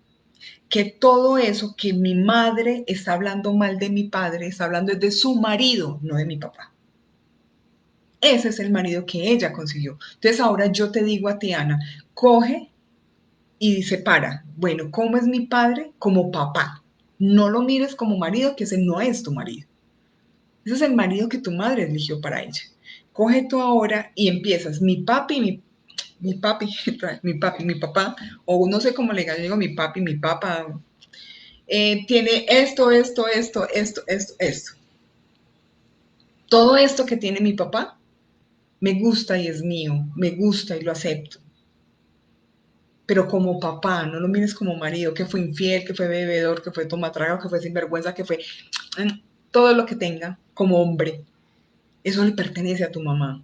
Speaker 1: que todo eso que mi madre está hablando mal de mi padre, está hablando de su marido, no de mi papá. Ese es el marido que ella consiguió. Entonces ahora yo te digo a ti, Ana, coge y separa. Bueno, ¿cómo es mi padre? Como papá. No lo mires como marido, que ese no es tu marido. Ese es el marido que tu madre eligió para ella. Coge tú ahora y empiezas, mi papi, mi papá, o no sé cómo le digo, mi papi, mi papá, tiene esto. Todo esto que tiene mi papá me gusta y es mío, me gusta y lo acepto. Pero como papá, no lo mires como marido, que fue infiel, que fue bebedor, que fue tomatrago, que fue sinvergüenza, que fue todo lo que tenga como hombre. Eso le pertenece a tu mamá.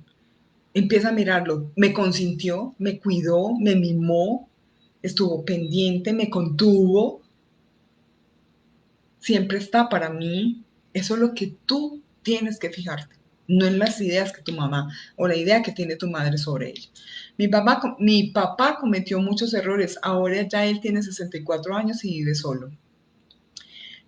Speaker 1: Empieza a mirarlo. Me consintió, me cuidó, me mimó, estuvo pendiente, me contuvo, siempre está para mí. Eso es lo que tú tienes que fijarte, no en las ideas que tu mamá o la idea que tiene tu madre sobre ella. Mi papá cometió muchos errores, ahora ya él tiene 64 años y vive solo,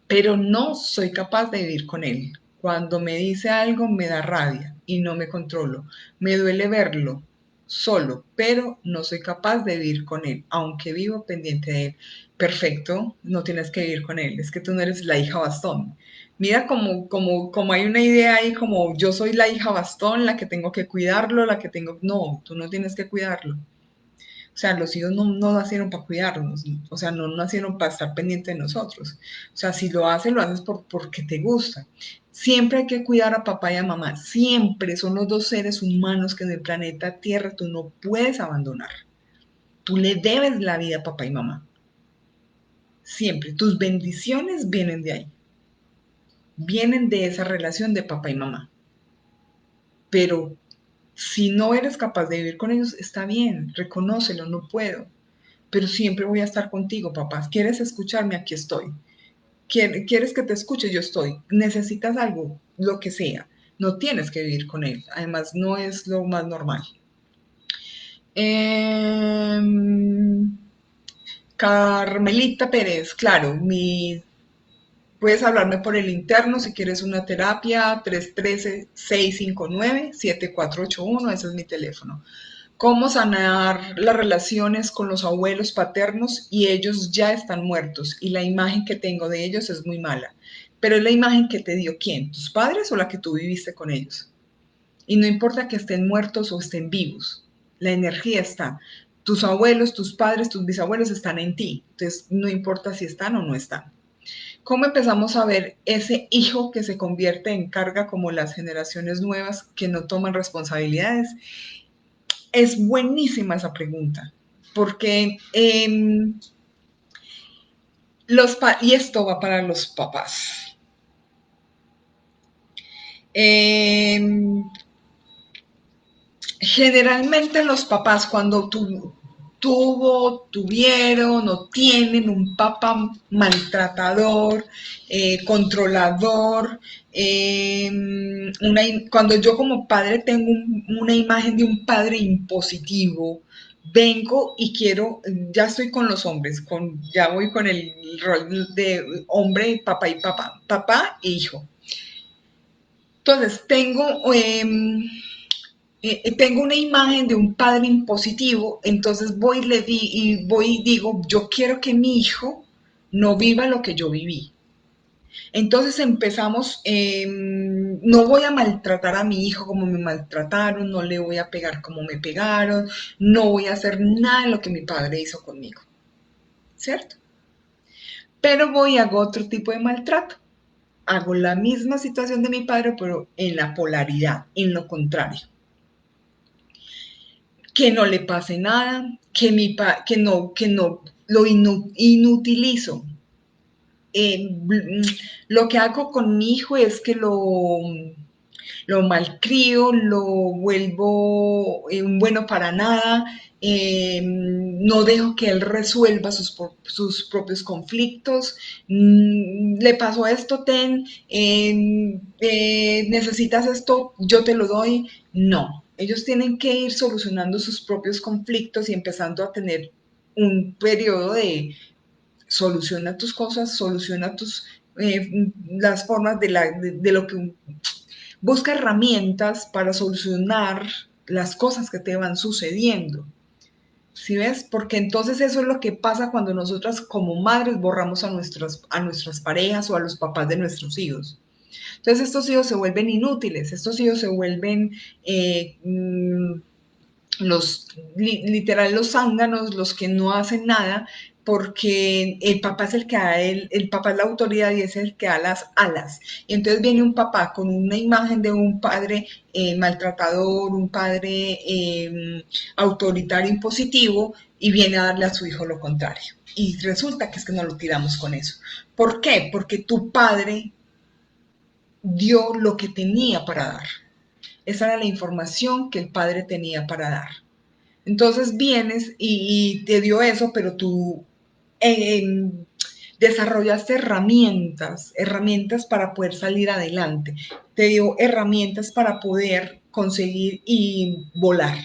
Speaker 1: pero no soy capaz de vivir con él. Cuando me dice algo me da rabia y no me controlo. Me duele verlo solo, pero no soy capaz de vivir con él, aunque vivo pendiente de él. Perfecto, no tienes que vivir con él, es que tú no eres la hija bastón. Mira como hay una idea ahí como yo soy la hija bastón, la que tengo que cuidarlo, la que tengo... No, tú no tienes que cuidarlo. O sea, los hijos no nacieron para cuidarnos, o sea, no nacieron para estar pendientes de nosotros. O sea, si lo haces porque te gusta. Siempre hay que cuidar a papá y a mamá. Siempre son los dos seres humanos que en el planeta Tierra tú no puedes abandonar. Tú le debes la vida a papá y mamá. Siempre. Tus bendiciones vienen de ahí. Vienen de esa relación de papá y mamá. Pero si no eres capaz de vivir con ellos, está bien, reconócelo, no puedo. Pero siempre voy a estar contigo, papás. ¿Quieres escucharme? Aquí estoy. ¿Quieres que te escuche? Yo estoy. ¿Necesitas algo? Lo que sea. No tienes que vivir con él. Además, no es lo más normal. Eh, Carmelita Pérez, claro, puedes hablarme por el interno si quieres una terapia, 313-659-7481, ese es mi teléfono. Cómo sanar las relaciones con los abuelos paternos y ellos ya están muertos y la imagen que tengo de ellos es muy mala. Pero es la imagen que te dio quién, tus padres o la que tú viviste con ellos. Y no importa que estén muertos o estén vivos, la energía está. Tus abuelos, tus padres, tus bisabuelos están en ti. Entonces no importa si están o no están. ¿Cómo empezamos a ver ese hijo que se convierte en carga como las generaciones nuevas que no toman responsabilidades? Es buenísima esa pregunta, porque y esto va para los papás. Eh, Generalmente los papás cuando tuvieron o tienen un papá maltratador, controlador, cuando yo como padre tengo una imagen de un padre impositivo, vengo y quiero, ya estoy con los hombres, ya voy con el rol de hombre, papá e hijo. Entonces, tengo una imagen de un padre impositivo, entonces voy y digo, yo quiero que mi hijo no viva lo que yo viví. Entonces empezamos, no voy a maltratar a mi hijo como me maltrataron, no le voy a pegar como me pegaron, no voy a hacer nada de lo que mi padre hizo conmigo, ¿cierto? Pero voy y hago otro tipo de maltrato. Hago la misma situación de mi padre, pero en la polaridad, en lo contrario. Que no le pase nada, que no lo inutilizo. Lo que hago con mi hijo es que lo malcrio, lo vuelvo un bueno para nada, no dejo que él resuelva sus propios conflictos, le pasó esto, necesitas esto, yo te lo doy, no. Ellos tienen que ir solucionando sus propios conflictos y empezando a tener un periodo de soluciona tus cosas, soluciona las formas de lo que busca herramientas para solucionar las cosas que te van sucediendo. ¿Sí ves? Porque entonces eso es lo que pasa cuando nosotras como madres borramos a nuestras parejas o a los papás de nuestros hijos. Entonces estos hijos se vuelven inútiles, estos hijos se vuelven literal los zánganos, los que no hacen nada, porque el papá es el que da, el papá es la autoridad y es el que da las alas. Y entonces viene un papá con una imagen de un padre maltratador, un padre autoritario, impositivo, y viene a darle a su hijo lo contrario. Y resulta que es que no lo tiramos con eso. ¿Por qué? Porque tu padre dio lo que tenía para dar. Esa era la información que el padre tenía para dar. Entonces vienes y te dio eso, pero tú desarrollaste herramientas para poder salir adelante. Te dio herramientas para poder conseguir y volar.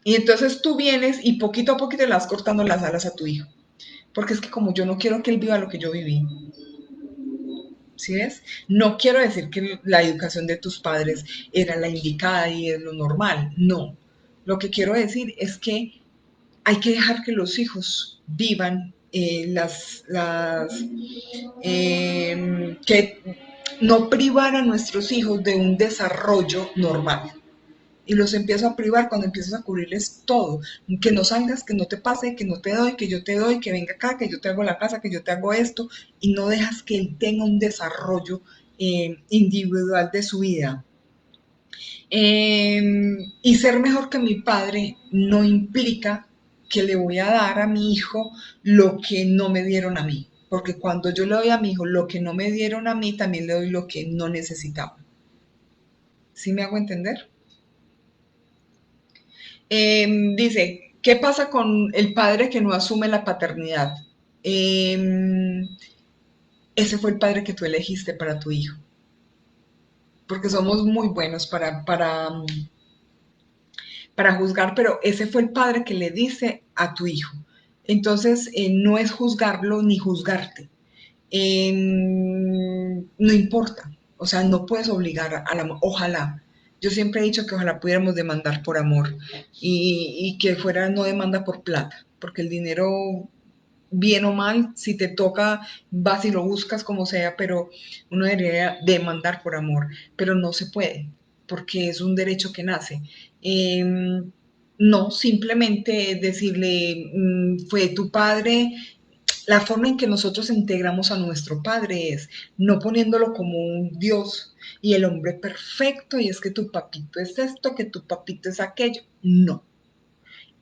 Speaker 1: Y entonces tú vienes y poquito a poquito le vas cortando las alas a tu hijo. Porque es que como yo no quiero que él viva lo que yo viví, ¿sí ves? No quiero decir que la educación de tus padres era la indicada y es lo normal, no. Lo que quiero decir es que hay que dejar que los hijos vivan que no privar a nuestros hijos de un desarrollo normal. y los empiezo a privar cuando empiezo a cubrirles todo, que no salgas, que no te pase, que no te doy, que yo te doy, que venga acá, que yo te hago la casa, que yo te hago esto, y no dejas que él tenga un desarrollo individual de su vida. Y ser mejor que mi padre no implica que le voy a dar a mi hijo lo que no me dieron a mí, porque cuando yo le doy a mi hijo lo que no me dieron a mí, también le doy lo que no necesitaba. ¿Sí me hago entender? Dice, ¿qué pasa con el padre que no asume la paternidad? Eh, Ese fue el padre que tú elegiste para tu hijo, porque somos muy buenos para juzgar, pero ese fue el padre que le dice a tu hijo. Entonces, no es juzgarlo ni juzgarte. No importa, o sea, no puedes obligar a la... Ojalá, yo siempre he dicho que ojalá pudiéramos demandar por amor y que fuera no demanda por plata, porque el dinero, bien o mal, si te toca, vas y lo buscas como sea, pero uno debería demandar por amor, pero no se puede, porque es un derecho que nace. Eh, no, simplemente decirle, fue tu padre, la forma en que nosotros integramos a nuestro padre es no poniéndolo como un Dios y el hombre perfecto y es que tu papito es esto, que tu papito es aquello. No,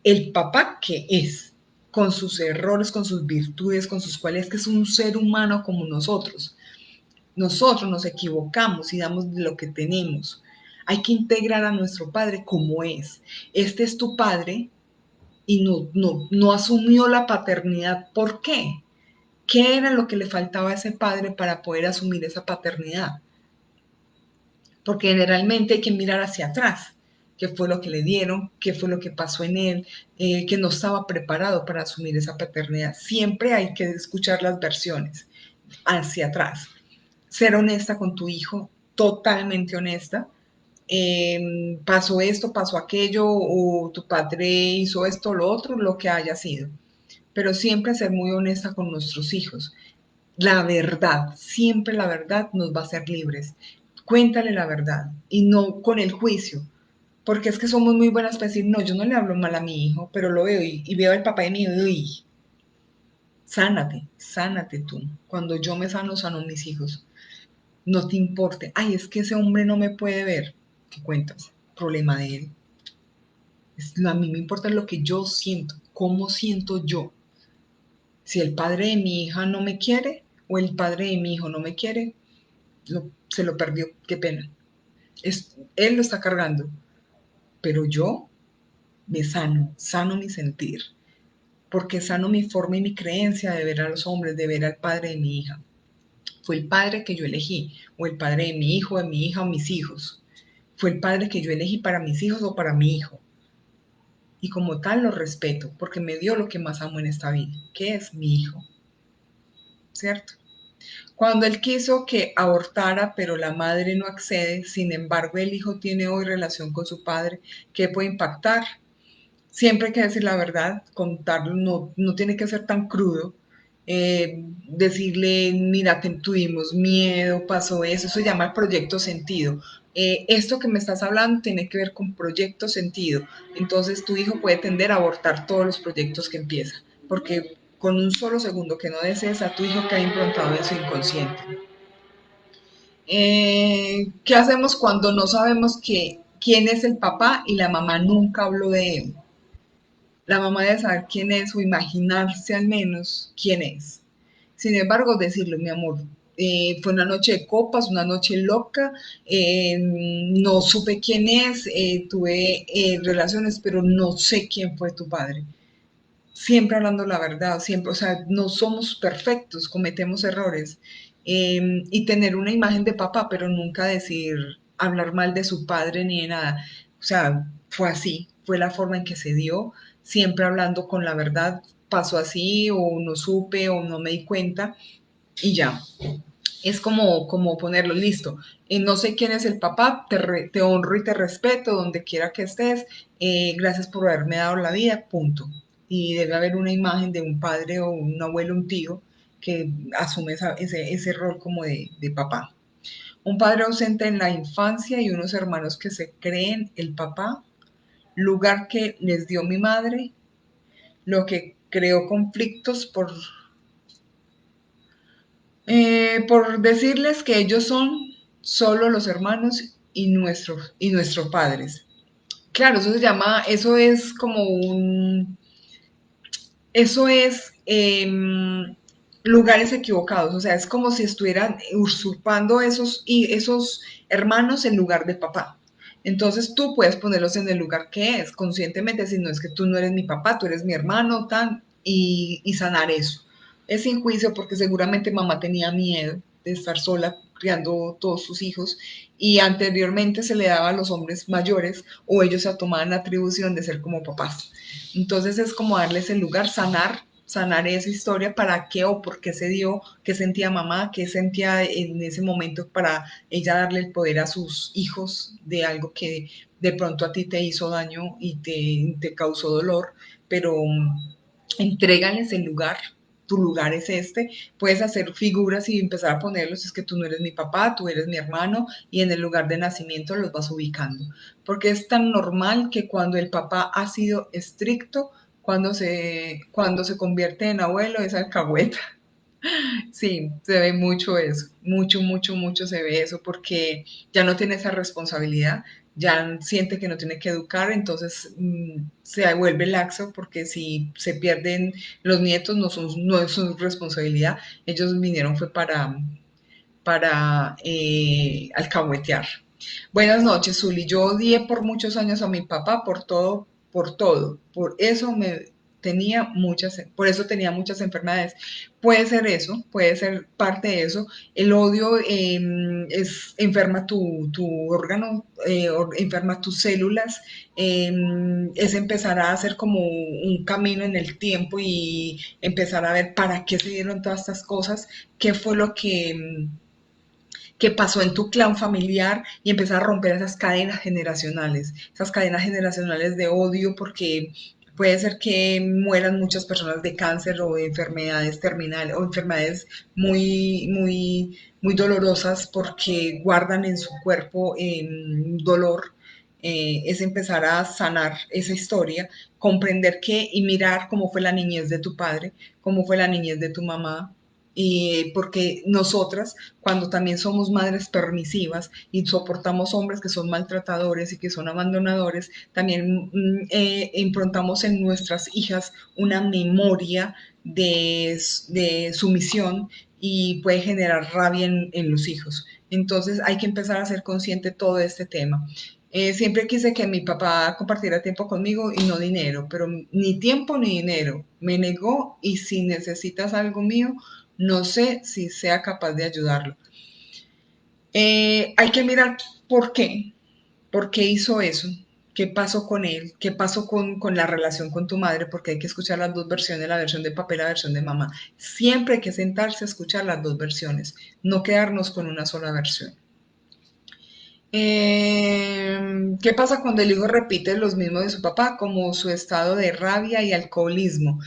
Speaker 1: el papá que es, con sus errores, con sus virtudes, con sus cualidades, que es un ser humano como nosotros. Nosotros nos equivocamos y damos de lo que tenemos. Hay que integrar a nuestro padre como es. Este es tu padre y no asumió la paternidad. ¿Por qué? ¿Qué era lo que le faltaba a ese padre para poder asumir esa paternidad? Porque generalmente hay que mirar hacia atrás, qué fue lo que le dieron, qué fue lo que pasó en él, que no estaba preparado para asumir esa paternidad. Siempre hay que escuchar las versiones hacia atrás. Ser honesta con tu hijo, totalmente honesta. Pasó esto, pasó aquello, o tu padre hizo esto, lo otro, lo que haya sido. Pero siempre ser muy honesta con nuestros hijos. La verdad, siempre la verdad nos va a hacer libres. Cuéntale la verdad y no con el juicio, porque es que somos muy buenas para decir, no, yo no le hablo mal a mi hijo, pero lo veo y veo al papá de mi hijo y sánate, sánate tú. Cuando yo me sano, sano a mis hijos. No te importe, ay, es que ese hombre no me puede ver. ¿Qué cuentas? Problema de él. A mí me importa lo que yo siento, cómo siento yo. Si el padre de mi hija no me quiere o el padre de mi hijo no me quiere, se lo perdió, qué pena. Él lo está cargando, pero yo me sano, sano mi sentir, porque sano mi forma y mi creencia de ver a los hombres, de ver al padre de mi hija. Fue el padre que yo elegí, o el padre de mi hijo, de mi hija o mis hijos. Fue el padre que yo elegí para mis hijos o para mi hijo. Y como tal lo respeto, porque me dio lo que más amo en esta vida, que es mi hijo, ¿cierto? Cuando él quiso que abortara, pero la madre no accede, sin embargo el hijo tiene hoy relación con su padre, ¿qué puede impactar? Siempre hay que decir la verdad, contarlo, no tiene que ser tan crudo. Decirle, mira, tuvimos miedo, pasó eso, eso se llama proyecto sentido. Esto que me estás hablando tiene que ver con proyecto sentido. Entonces tu hijo puede tender a abortar todos los proyectos que empieza, porque con un solo segundo que no desees a tu hijo que ha implantado en su inconsciente. ¿Qué hacemos cuando no sabemos quién es el papá y la mamá nunca habló de él? La mamá debe saber quién es o imaginarse al menos quién es. Sin embargo, decirle, mi amor, fue una noche de copas, una noche loca, no supe quién es, tuve relaciones, pero no sé quién fue tu padre. Siempre hablando la verdad, siempre, o sea, no somos perfectos, cometemos errores. Y tener una imagen de papá, pero nunca decir, hablar mal de su padre ni de nada. O sea, fue así, fue la forma en que se dio, siempre hablando con la verdad, pasó así, o no supe, o no me di cuenta, y ya. Es como ponerlo listo. No sé quién es el papá, te honro y te respeto donde quiera que estés. Gracias por haberme dado la vida, punto. Y debe haber una imagen de un padre o un abuelo, un tío, que asume ese rol como de papá. Un padre ausente en la infancia y unos hermanos que se creen el papá, lugar que les dio mi madre, lo que creó conflictos por decirles que ellos son solo los hermanos y nuestros padres. Claro, eso se llama, eso es como un, eso es lugares equivocados, o sea, es como si estuvieran usurpando esos hermanos en lugar de papá. Entonces tú puedes ponerlos en el lugar que es, conscientemente, si no es que tú no eres mi papá, tú eres mi hermano, tan, y sanar eso. Es sin juicio porque seguramente mamá tenía miedo de estar sola criando todos sus hijos y anteriormente se le daba a los hombres mayores o ellos se tomaban la atribución de ser como papás. Entonces es como darles el lugar, sanar esa historia, para qué o por qué se dio, qué sentía mamá, qué sentía en ese momento para ella darle el poder a sus hijos de algo que de pronto a ti te hizo daño y te causó dolor, pero entrégales el lugar. Tu lugar es este, puedes hacer figuras y empezar a ponerlos, es que tú no eres mi papá, tú eres mi hermano, y en el lugar de nacimiento los vas ubicando, porque es tan normal que cuando el papá ha sido estricto, cuando se convierte en abuelo es alcahueta. Sí, se ve mucho eso, mucho, mucho, mucho se ve eso, porque ya no tiene esa responsabilidad, ya siente que no tiene que educar, entonces se vuelve laxo, porque si se pierden los nietos no es su responsabilidad, ellos vinieron fue para alcahuetear. Buenas noches, Zuli. Yo odié por muchos años a mi papá por todo, por todo. Por eso tenía muchas enfermedades. Puede ser eso, puede ser parte de eso. El odio enferma tu órgano, enferma tus células, es empezar a hacer como un camino en el tiempo y empezar a ver para qué se dieron todas estas cosas, qué fue lo que pasó en tu clan familiar y empezar a romper esas cadenas generacionales de odio, porque puede ser que mueran muchas personas de cáncer o de enfermedades terminales o enfermedades muy, muy, muy dolorosas porque guardan en su cuerpo dolor. Es empezar a sanar esa historia, comprender qué y mirar cómo fue la niñez de tu padre, cómo fue la niñez de tu mamá, y porque nosotras, cuando también somos madres permisivas y soportamos hombres que son maltratadores y que son abandonadores, también improntamos en nuestras hijas una memoria de sumisión y puede generar rabia en los hijos. Entonces hay que empezar a ser consciente de todo este tema. Siempre quise que mi papá compartiera tiempo conmigo y no dinero, pero ni tiempo ni dinero. Me negó y si necesitas algo mío, no sé si sea capaz de ayudarlo. Hay que mirar por qué hizo eso, qué pasó con él, qué pasó con la relación con tu madre, porque hay que escuchar las dos versiones, la versión de papá y la versión de mamá. Siempre hay que sentarse a escuchar las dos versiones, no quedarnos con una sola versión. ¿Qué pasa cuando el hijo repite los mismos de su papá, como su estado de rabia y alcoholismo?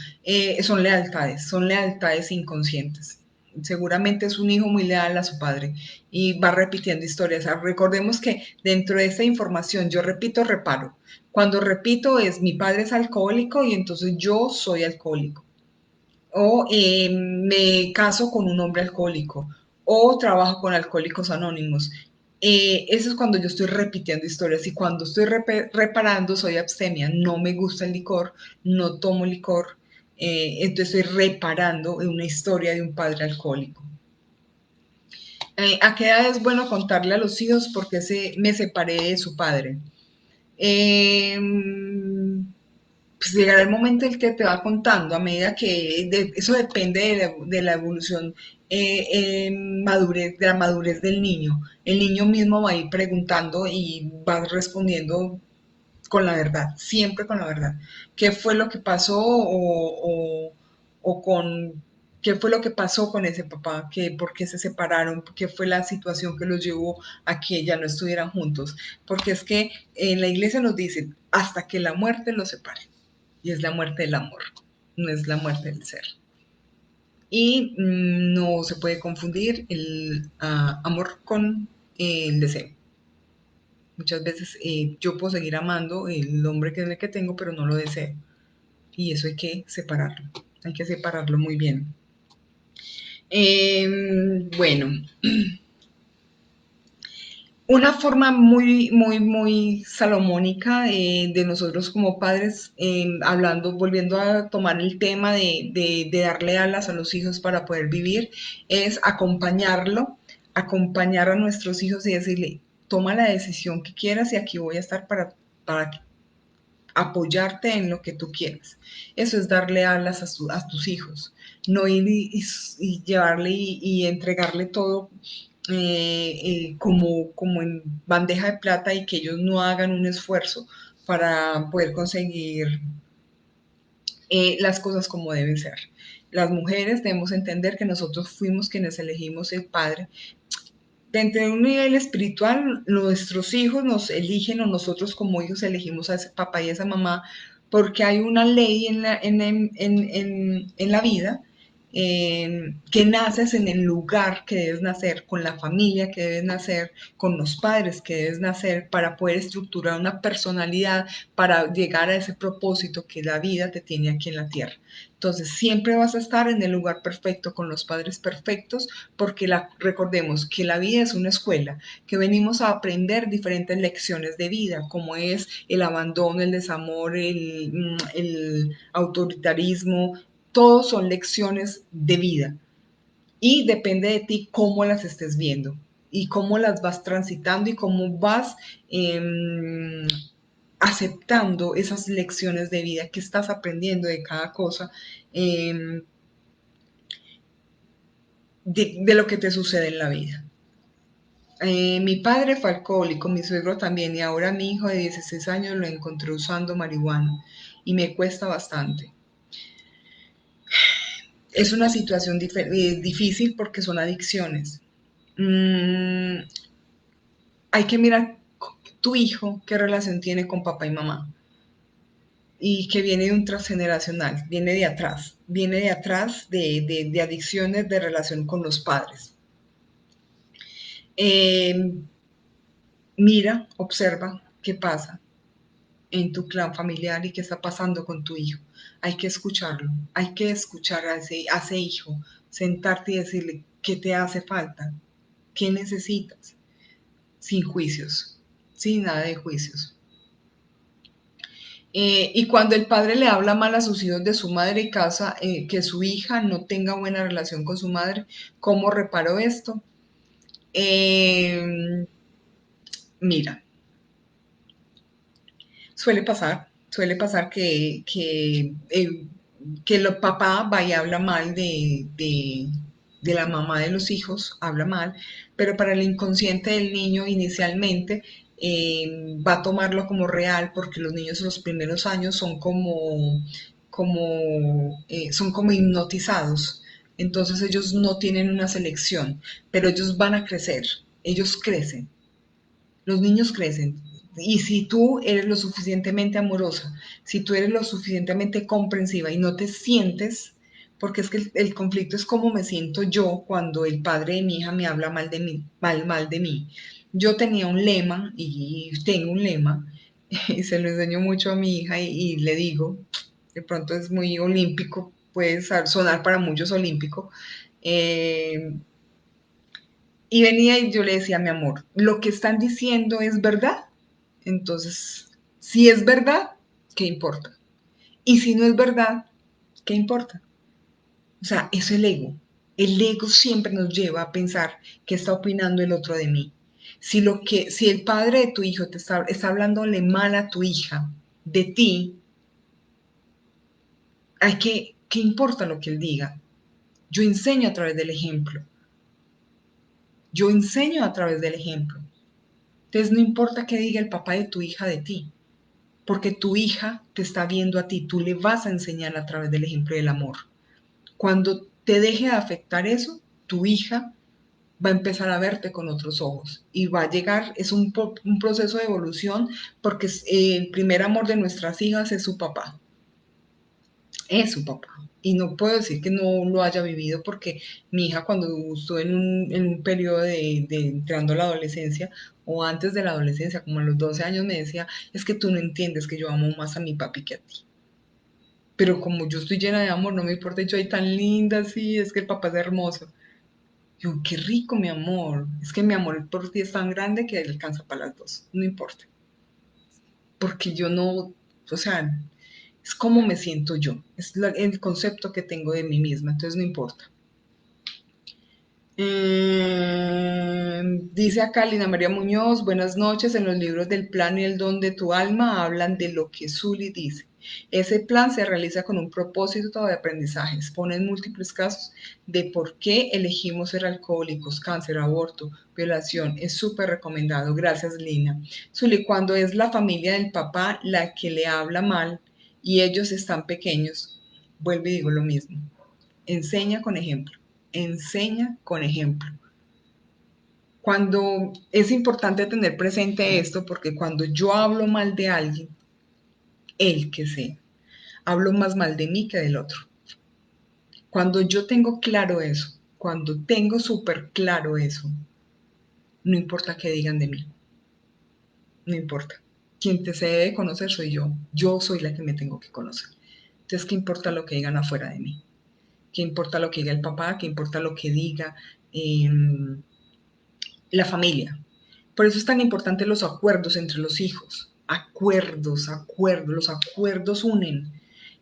Speaker 1: Son lealtades inconscientes. Seguramente es un hijo muy leal a su padre y va repitiendo historias. Recordemos que dentro de esta información yo repito, reparo. Cuando repito es mi padre es alcohólico y entonces yo soy alcohólico. O me caso con un hombre alcohólico o trabajo con alcohólicos anónimos. Eso es cuando yo estoy repitiendo historias y cuando estoy reparando soy abstemia, no me gusta el licor, no tomo licor, entonces estoy reparando una historia de un padre alcohólico. ¿A qué edad es bueno contarle a los hijos por qué me separé de su padre? Eh, pues llegará el momento en el que te va contando a medida eso depende de la evolución, de la madurez del niño. El niño mismo va a ir preguntando y va respondiendo con la verdad, siempre con la verdad. ¿Qué fue lo que pasó o con qué fue lo que pasó con ese papá? ¿Por qué se separaron? ¿Qué fue la situación que los llevó a que ya no estuvieran juntos? Porque es que en la iglesia nos dicen hasta que la muerte los separe. Y es la muerte del amor, no es la muerte del ser. y no se puede confundir el amor con el deseo. Muchas veces yo puedo seguir amando el hombre que es el que tengo, pero no lo deseo. Y eso hay que separarlo muy bien. Bueno, una forma muy salomónica de nosotros como padres, hablando, volviendo a tomar el tema de darle alas a los hijos para poder vivir, es acompañar a nuestros hijos y decirle, toma la decisión que quieras y aquí voy a estar para apoyarte en lo que tú quieras. Eso es darle alas a tus hijos, no ir y llevarle y entregarle todo como en bandeja de plata y que ellos no hagan un esfuerzo para poder conseguir las cosas como deben ser. Las mujeres debemos entender que nosotros fuimos quienes elegimos el padre. Dentro de un nivel espiritual, nuestros hijos nos eligen o nosotros como hijos elegimos a ese papá y a esa mamá porque hay una ley en la vida que naces en el lugar que debes nacer, con la familia que debes nacer, con los padres que debes nacer para poder estructurar una personalidad para llegar a ese propósito que la vida te tiene aquí en la tierra. Entonces siempre vas a estar en el lugar perfecto con los padres perfectos porque recordemos que la vida es una escuela, que venimos a aprender diferentes lecciones de vida, como es el abandono, el desamor, el autoritarismo, todos son lecciones de vida y depende de ti cómo las estés viendo y cómo las vas transitando y cómo vas aceptando esas lecciones de vida que estás aprendiendo de cada cosa, de lo que te sucede en la vida. Mi padre fue alcohólico, mi suegro también, y ahora mi hijo de 16 años lo encontré usando marihuana y me cuesta bastante. Es una situación difícil porque son adicciones. Mm, hay que mirar tu hijo qué relación tiene con papá y mamá y que viene de un transgeneracional, viene de atrás de adicciones de relación con los padres. Eh, mira, observa qué pasa en tu clan familiar y qué está pasando con tu hijo. Hay que escucharlo, hay que escuchar a ese hijo, sentarte y decirle qué te hace falta, qué necesitas, sin juicios, sin nada de juicios. Y cuando el padre le habla mal a sus hijos de su madre y casa, que su hija no tenga buena relación con su madre, ¿cómo reparó esto? Eh, mira, suele pasar que el papá va y habla mal de la mamá de los hijos, habla mal, pero para el inconsciente del niño inicialmente va a tomarlo como real porque los niños en los primeros años son como hipnotizados. Entonces ellos no tienen una selección, pero ellos van a crecer, ellos crecen, los niños crecen. Y si tú eres lo suficientemente amorosa, si tú eres lo suficientemente comprensiva y no te sientes, porque es que el conflicto es cómo me siento yo cuando el padre de mi hija me habla mal de mí, mal de mí. Yo tenía un lema y tengo un lema y se lo enseño mucho a mi hija y le digo, de pronto es muy olímpico, puede sonar para muchos olímpico, eh, y venía y yo le decía, mi amor, lo que están diciendo es verdad. Entonces, si es verdad, ¿qué importa? Y si no es verdad, ¿qué importa? O sea, es el ego. El ego siempre nos lleva a pensar qué está opinando el otro de mí. Si el padre de tu hijo está hablándole mal a tu hija de ti, ¿qué importa lo que él diga? Yo enseño a través del ejemplo. Yo enseño a través del ejemplo. Entonces no importa qué diga el papá de tu hija de ti, porque tu hija te está viendo a ti, tú le vas a enseñar a través del ejemplo del amor. Cuando te deje de afectar eso, tu hija va a empezar a verte con otros ojos y va a llegar, es un proceso de evolución porque el primer amor de nuestras hijas es su papá. es su papá. Y no puedo decir que no lo haya vivido porque mi hija cuando estuvo en un periodo de entrando a la adolescencia o antes de la adolescencia, como a los 12 años, me decía, es que tú no entiendes que yo amo más a mi papi que a ti. Pero como yo estoy llena de amor, no me importa, yo soy tan linda, sí, es que el papá es hermoso. Yo, qué rico, mi amor. Es que mi amor por ti es tan grande que alcanza para las dos. No importa. Porque yo no, o sea, es como me siento yo. Es el concepto que tengo de mí misma. Entonces no importa. Dice acá Lina María Muñoz, buenas noches. En los libros del plan y el don de tu alma hablan de lo que Zully dice. Ese plan se realiza con un propósito de aprendizaje. Expone en múltiples casos de por qué elegimos ser alcohólicos, cáncer, aborto, violación. Es súper recomendado. Gracias, Lina. Zully, cuando es la familia del papá la que le habla mal y ellos están pequeños, vuelvo y digo lo mismo. Enseña con ejemplo. Enseña con ejemplo. Cuando es importante tener presente esto, porque cuando yo hablo mal de alguien, el que sea, hablo más mal de mí que del otro. Cuando yo tengo claro eso, cuando tengo súper claro eso, no importa qué digan de mí, no importa. Quien te se debe conocer soy yo soy la que me tengo que conocer. Entonces, ¿qué importa lo que digan afuera de mí? ¿Qué importa lo que diga el papá? ¿Qué importa lo que diga eh, la familia? Por eso es tan importante los acuerdos entre los hijos. Acuerdos. Los acuerdos unen.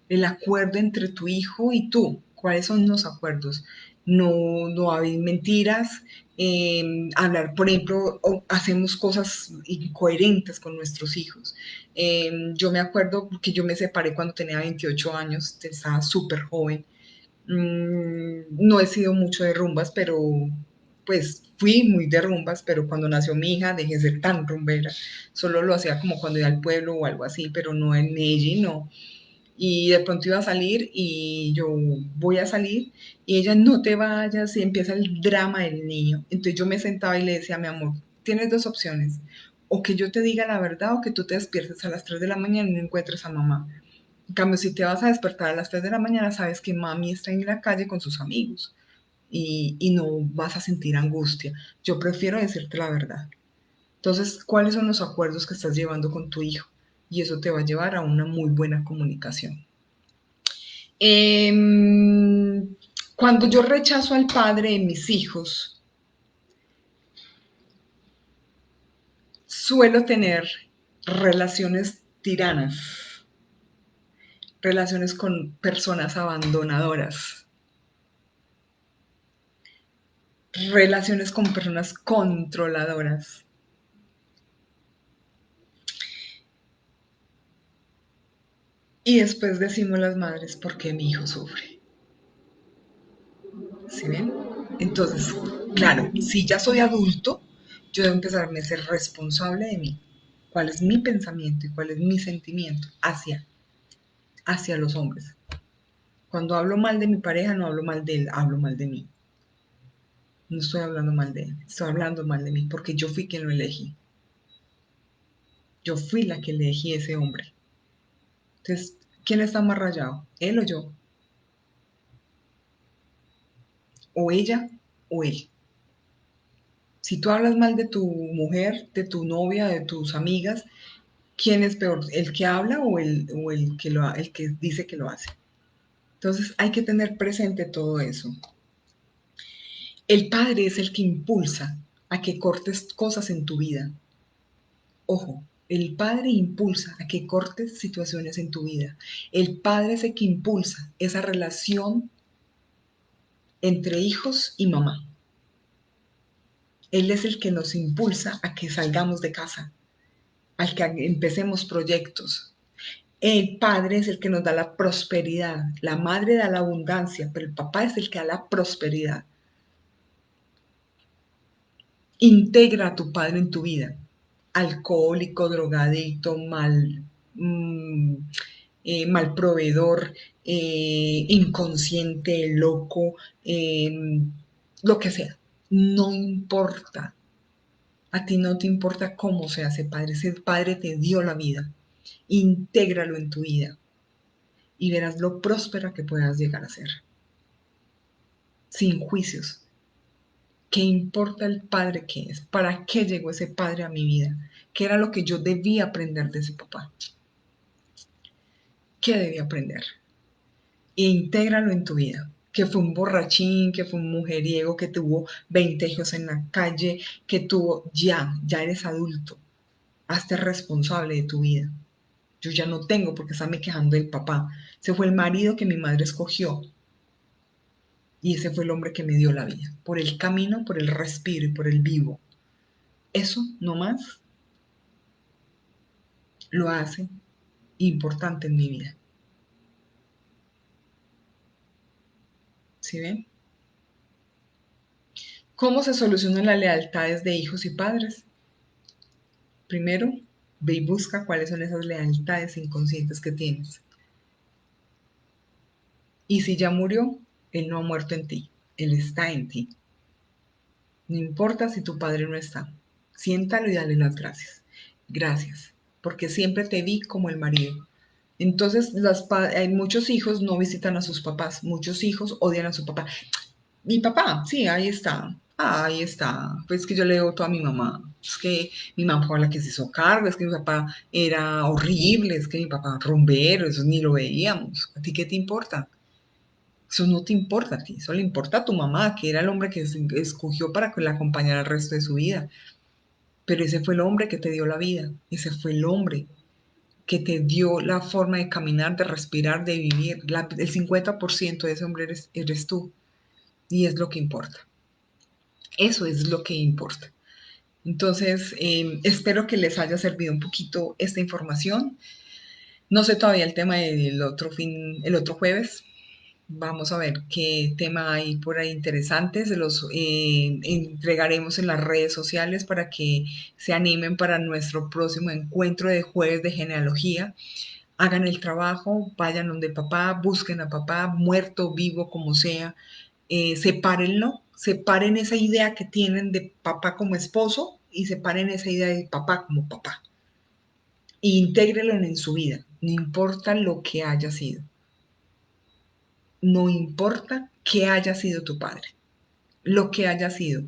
Speaker 1: El acuerdo entre tu hijo y tú. ¿Cuáles son los acuerdos? No hay mentiras. Hablar, por ejemplo, hacemos cosas incoherentes con nuestros hijos. Yo me acuerdo que yo me separé cuando tenía 28 años, estaba súper joven. No he sido mucho de rumbas, pero pues fui muy de rumbas, pero cuando nació mi hija dejé de ser tan rumbera. Solo lo hacía como cuando iba al pueblo o algo así, pero no en Medellín, no. Y de pronto iba a salir y yo voy a salir y ella no te vayas y empieza el drama del niño. Entonces yo me sentaba y le decía, mi amor, tienes dos opciones. O que yo te diga la verdad o que tú te despiertes a las 3 de la mañana y no encuentres a mamá. En cambio, si te vas a despertar a las 3 de la mañana, sabes que mami está en la calle con sus amigos y no vas a sentir angustia. Yo prefiero decirte la verdad. Entonces, ¿cuáles son los acuerdos que estás llevando con tu hijo? Y eso te va a llevar a una muy buena comunicación. Cuando yo rechazo al padre de mis hijos, suelo tener relaciones tiranas, relaciones con personas abandonadoras, relaciones con personas controladoras. Y después decimos las madres, ¿por qué mi hijo sufre? ¿Sí ven? Entonces, claro, si ya soy adulto, yo debo empezarme a ser responsable de mí. ¿Cuál es mi pensamiento y cuál es mi sentimiento hacia los hombres? Cuando hablo mal de mi pareja, no hablo mal de él, hablo mal de mí. No estoy hablando mal de él, estoy hablando mal de mí porque yo fui quien lo elegí. Yo fui la que elegí ese hombre. Entonces, ¿quién está más rayado? ¿Él o yo? ¿O ella o él? Si tú hablas mal de tu mujer, de tu novia, de tus amigas, ¿quién es peor? ¿El que habla o el que dice que lo hace? Entonces hay que tener presente todo eso. El padre es el que impulsa a que cortes cosas en tu vida. Ojo, el padre impulsa a que cortes situaciones en tu vida. El padre es el que impulsa esa relación entre hijos y mamá. Él es el que nos impulsa a que salgamos de casa, al que empecemos proyectos. El padre es el que nos da la prosperidad, la madre da la abundancia, pero el papá es el que da la prosperidad. Integra a tu padre en tu vida. Alcohólico, drogadicto, mmm, mal proveedor, inconsciente, loco, lo que sea. No importa. A ti no te importa cómo sea ese padre. Ese padre te dio la vida. Intégralo en tu vida. y verás lo próspera que puedas llegar a ser, sin juicios. ¿Qué importa el padre que es? ¿Para qué llegó ese padre a mi vida? ¿Qué era lo que yo debía aprender de ese papá? ¿Qué debía aprender? E intégralo en tu vida. Que fue un borrachín, que fue un mujeriego, que tuvo 20 hijos en la calle, que tuvo, ya eres adulto. Hazte responsable de tu vida. Yo ya no tengo por qué estarme quejando del papá. Ese fue el marido que mi madre escogió. Y ese fue el hombre que me dio la vida. Por el camino, por el respiro y por el vivo. Eso no más lo hace importante en mi vida. ¿Sí ven? ¿Cómo se solucionan las lealtades de hijos y padres? Primero, ve y busca cuáles son esas lealtades inconscientes que tienes. Y si ya murió, él no ha muerto en ti, él está en ti. No importa si tu padre no está. Siéntalo y dale las gracias. Gracias, porque siempre te vi como el marido. Entonces, hay muchos hijos no visitan a sus papás, muchos hijos odian a su papá. Mi papá, sí, ahí está. Ahí está. Pues que yo le digo todo a mi mamá. Es que mi mamá fue la que se hizo cargo, es que mi papá era horrible, es que mi papá rumbero, eso ni lo veíamos. ¿A ti qué te importa? Eso no te importa a ti, eso le importa a tu mamá, que era el hombre que escogió para que la acompañara el resto de su vida. Pero ese fue el hombre que te dio la vida, ese fue el hombre que te dio la forma de caminar, de respirar, de vivir. El 50% de ese hombre eres tú y es lo que importa. Eso es lo que importa. Entonces, espero que les haya servido un poquito esta información. No sé todavía el tema el otro jueves. Vamos a ver qué tema hay por ahí interesante. Se los entregaremos en las redes sociales para que se animen para nuestro próximo encuentro de jueves de genealogía. Hagan el trabajo, vayan donde papá, busquen a papá, muerto, vivo, como sea, sepárenlo, separen esa idea que tienen de papá como esposo y separen esa idea de papá como papá. E intégrenlo en su vida, no importa lo que haya sido, no importa que haya sido tu padre, lo que haya sido,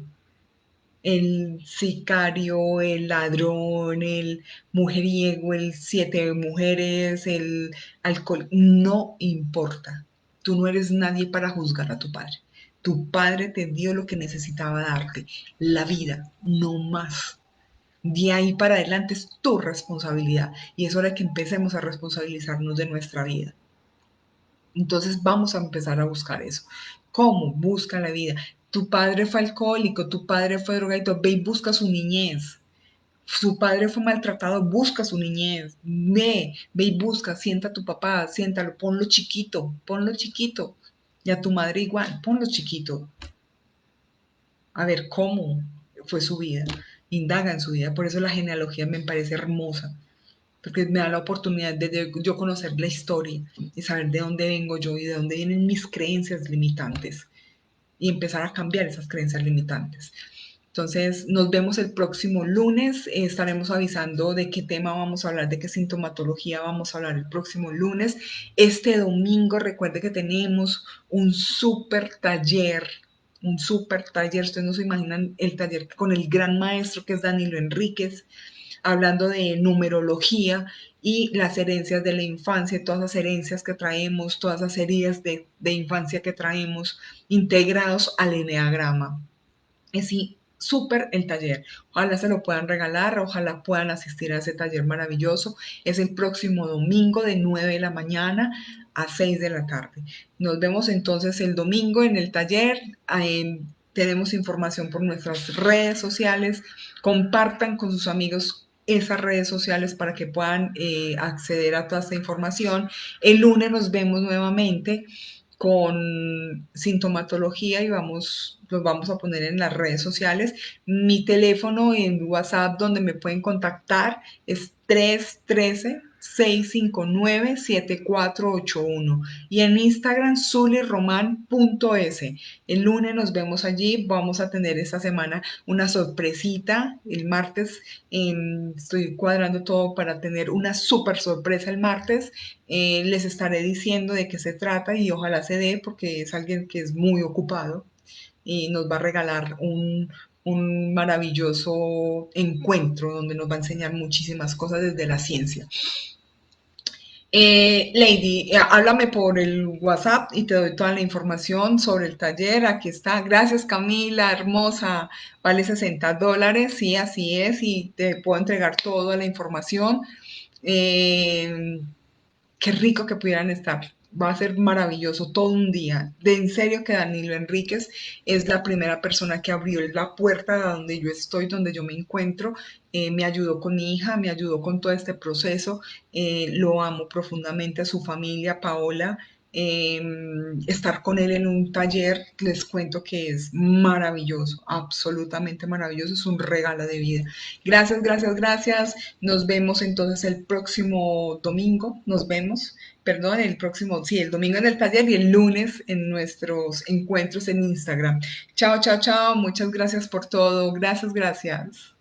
Speaker 1: el sicario, el ladrón, el mujeriego, el 7 mujeres, el alcohol, no importa. Tú no eres nadie para juzgar a tu padre. Tu padre te dio lo que necesitaba darte, la vida, no más. De ahí para adelante es tu responsabilidad y es hora que empecemos a responsabilizarnos de nuestra vida. Entonces vamos a empezar a buscar eso. ¿Cómo? Busca la vida. Tu padre fue alcohólico, tu padre fue drogadito, ve y busca su niñez. Su padre fue maltratado, busca su niñez. Ve y busca, sienta a tu papá, siéntalo, ponlo chiquito, ponlo chiquito. Y a tu madre igual, ponlo chiquito. A ver cómo fue su vida. Indaga en su vida. Por eso la genealogía me parece hermosa porque me da la oportunidad de yo conocer la historia y saber de dónde vengo yo y de dónde vienen mis creencias limitantes y empezar a cambiar esas creencias limitantes. Entonces, nos vemos el próximo lunes. Estaremos avisando de qué tema vamos a hablar, de qué sintomatología vamos a hablar el próximo lunes. Este domingo, recuerde que tenemos un súper taller. Un súper taller. Ustedes no se imaginan el taller con el gran maestro que es Danilo Enríquez, hablando de numerología y las herencias de la infancia, todas las herencias que traemos, todas las heridas de infancia que traemos, integrados al eneagrama. Es súper el taller. Ojalá se lo puedan regalar, ojalá puedan asistir a ese taller maravilloso. Es el próximo domingo de 9 de la mañana a 6 de la tarde. Nos vemos entonces el domingo en el taller. Tenemos información por nuestras redes sociales. Compartan con sus amigos esas redes sociales para que puedan acceder a toda esta información. El lunes nos vemos nuevamente con sintomatología y los vamos a poner en las redes sociales. Mi teléfono en WhatsApp donde me pueden contactar es 659-7481 y en Instagram zuliroman.es. El lunes nos vemos allí. Vamos a tener esta semana una sorpresita. El martes estoy cuadrando todo para tener una súper sorpresa el martes. Les estaré diciendo de qué se trata y ojalá se dé porque es alguien que es muy ocupado y nos va a regalar un maravilloso encuentro donde nos va a enseñar muchísimas cosas desde la ciencia. Lady, háblame por el WhatsApp y te doy toda la información sobre el taller. Aquí está. Gracias, Camila, hermosa. Vale $60. Sí, así es. Y te puedo entregar toda la información. Eh, Qué rico que pudieran estar. Va a ser maravilloso todo un día. De en serio que Danilo Enríquez es la primera persona que abrió la puerta de donde yo estoy, donde yo me encuentro. Me ayudó con mi hija, me ayudó con todo este proceso. Lo amo profundamente a su familia, Paola. Eh, Estar con él en un taller, les cuento que es maravilloso, absolutamente maravilloso, es un regalo de vida. Gracias, gracias, gracias. Nos vemos entonces el próximo domingo. Nos vemos, perdón, el próximo, sí, el domingo en el taller y el lunes en nuestros encuentros en Instagram. Chao, chao, chao. Muchas gracias por todo. Gracias, gracias.